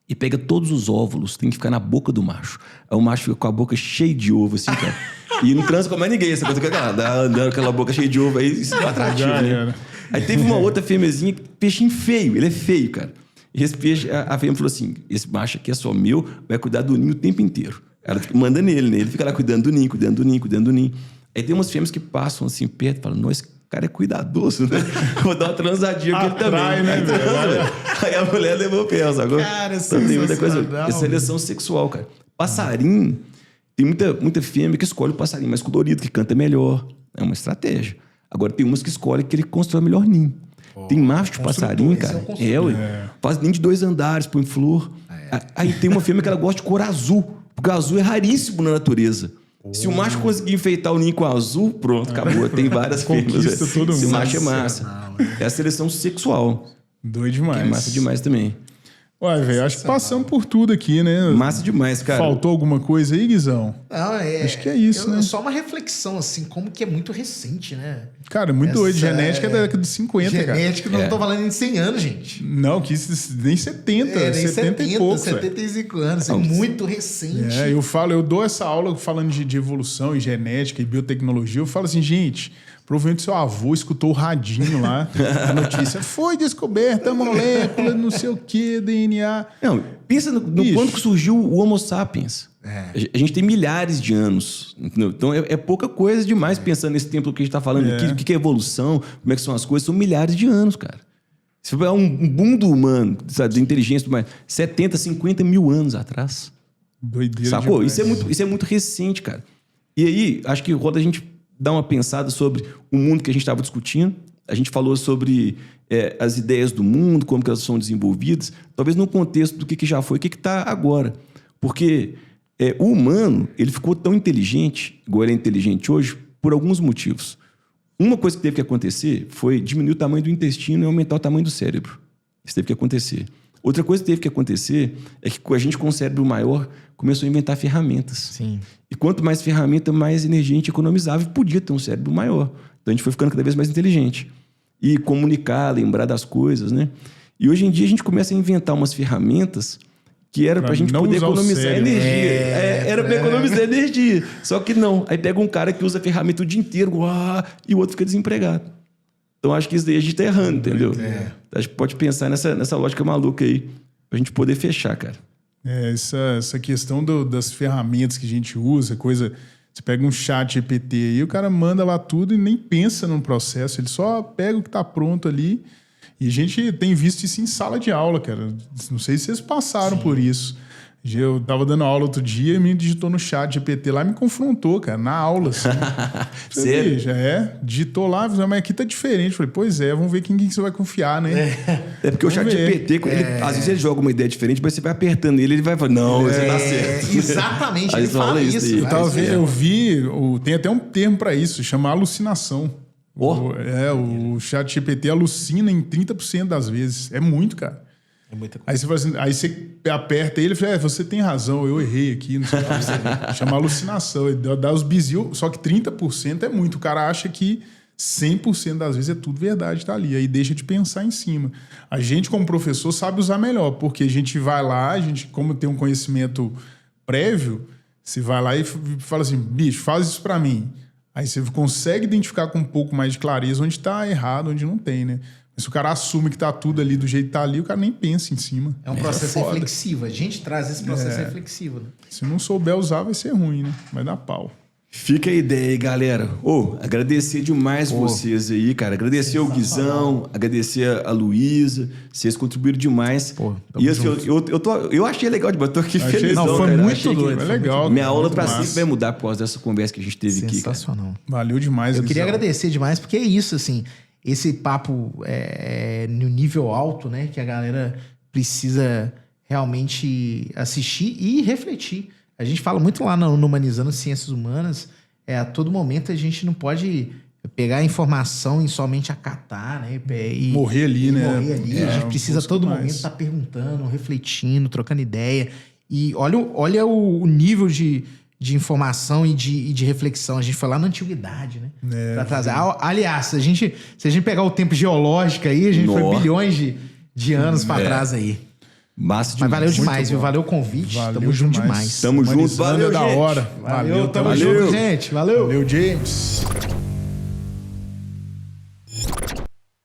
e pega todos os óvulos, tem que ficar na boca do macho. Aí o macho fica com a boca cheia de ovo, assim, cara. E não transa com mais ninguém, essa coisa que dá andando com aquela boca cheia de ovo aí, isso é atrativo, né? Aí teve uma outra fêmeazinha, peixinho feio, ele é feio, cara. E esse peixe, a fêmea falou assim, esse macho aqui é só meu, vai cuidar do ninho o tempo inteiro. Ela manda nele, né? Ele fica lá cuidando do ninho, cuidando do ninho, cuidando do ninho. Aí tem umas fêmeas que passam assim perto e falam, nossa, esse cara é cuidadoso, né? Vou dar uma transadinha com ele também. Né, velho? Aí a mulher levou o pé, sabe? Cara, então tem muita coisa. É seleção sexual, cara. Passarinho, tem muita fêmea que escolhe o passarinho mais colorido, que canta melhor. É uma estratégia. Agora tem umas que escolhem que ele constrói melhor ninho. Tem macho de passarinho, cara. Faz ninho de 2 andares, põe flor. Aí tem uma fêmea que ela gosta de cor azul, porque o azul é raríssimo na natureza. Se o macho conseguir enfeitar o ninho com azul, pronto, acabou. Tem várias fêmeas. Esse macho é massa. É a seleção sexual. Doido demais. Que é massa demais também. Ué, velho, acho que passamos por tudo aqui, né? Massa demais, cara. Faltou alguma coisa aí, Guizão? Não, acho que é isso, né? Só uma reflexão, assim, como que é muito recente, né? Cara, muito doido. Genética é da década de 50, cara. Genética, não tô falando em 100 anos, gente. Não, que isso nem 70, nem 70 e pouco. 75 anos, é muito recente. Eu dou essa aula falando de evolução e genética e biotecnologia. Eu falo assim, gente, provavelmente seu avô escutou o radinho lá, a notícia. Foi descoberta a molécula, não sei o que, DNA. Não, pensa no quando que surgiu o Homo sapiens. A gente tem milhares de anos. Entendeu? Então é pouca coisa demais pensando nesse tempo que a gente está falando aqui. O que é evolução, como é que são as coisas. São milhares de anos, cara. Se for um boom do humano, sabe, de inteligência, 70, 50 mil anos atrás. Doideira. Sacou? Isso é muito recente, cara. E aí, acho que roda a gente dar uma pensada sobre o mundo que a gente estava discutindo. A gente falou sobre as ideias do mundo, como que elas são desenvolvidas, talvez no contexto do que já foi, o que está agora. Porque o humano, ele ficou tão inteligente, igual ele é inteligente hoje, por alguns motivos. Uma coisa que teve que acontecer foi diminuir o tamanho do intestino e aumentar o tamanho do cérebro. Isso teve que acontecer. Outra coisa que teve que acontecer é que a gente, com o cérebro maior, começou a inventar ferramentas. Sim. E quanto mais ferramenta, mais energia a gente economizava e podia ter um cérebro maior. Então a gente foi ficando cada vez mais inteligente. E comunicar, lembrar das coisas, né? E hoje em dia a gente começa a inventar umas ferramentas que era pra gente poder economizar energia. Era pra economizar energia. Só que não. Aí pega um cara que usa a ferramenta o dia inteiro e o outro fica desempregado. Então acho que isso daí a gente tá errando, entendeu? A gente pode pensar nessa lógica maluca aí pra gente poder fechar, cara. Essa questão das ferramentas que a gente usa, coisa... Você pega um chat GPT aí, o cara manda lá tudo e nem pensa no processo. Ele só pega o que tá pronto ali. E a gente tem visto isso em sala de aula, cara. Não sei se vocês passaram por isso. Eu tava dando aula outro dia e me digitou no chat GPT lá e me confrontou, cara, na aula. Assim. Sério? Digitou lá, mas aqui tá diferente. Falei, pois vamos ver quem você vai confiar, né? É porque o chat GPT, às vezes ele joga uma ideia diferente, mas você vai apertando ele vai falar, não, você tá certo. Exatamente, ele fala isso. Eu vi, tem até um termo pra isso, chama alucinação. O chat GPT alucina em 30% das vezes. É muito, cara. É muita coisa. Aí você fala assim, aí você aperta ele e fala, você tem razão, eu errei aqui, não sei o que. Chama alucinação. Ele dá os bizil, só que 30% é muito. O cara acha que 100% das vezes é tudo verdade, tá ali. Aí deixa de pensar em cima. A gente, como professor, sabe usar melhor, porque a gente vai lá, a gente, como tem um conhecimento prévio, você vai lá e fala assim, bicho, faz isso pra mim. Aí você consegue identificar com um pouco mais de clareza onde está errado, onde não tem, né? Se o cara assume que tá tudo ali do jeito que tá ali, o cara nem pensa em cima. É um processo reflexivo. A gente traz esse processo reflexivo. Né? Se não souber usar, vai ser ruim, né? Vai dar pau. Fica a ideia aí, galera. Agradecer demais vocês aí, cara. Agradecer ao Guizão, agradecer a Luísa. Vocês contribuíram demais. E assim, eu achei legal demais. Tô aqui felizão, não, foi cara. Muito doido. É legal. Minha aula pra sempre vai mudar por causa dessa conversa que a gente teve aqui, cara. Sensacional. Valeu demais, Eu queria agradecer demais, porque é isso, assim... Esse papo no nível alto, né? Que a galera precisa realmente assistir e refletir. A gente fala muito lá no Humanizando Ciências Humanas. A todo momento a gente não pode pegar a informação e somente acatar, né? Morrer ali, né? Morrer ali. A gente precisa a todo momento estar perguntando, refletindo, trocando ideia. E olha o nível de de informação e de reflexão. A gente foi lá na antiguidade, né? Pra trazer. Aliás, se a gente pegar o tempo geológico aí, a gente foi bilhões de anos pra trás aí. Massa Mas valeu demais, Muito viu? bom. Valeu o convite. Valeu Tamo junto demais. demais. Tamo junto, valeu, da gente. hora. Valeu, tamo junto, gente. Valeu. Valeu, James.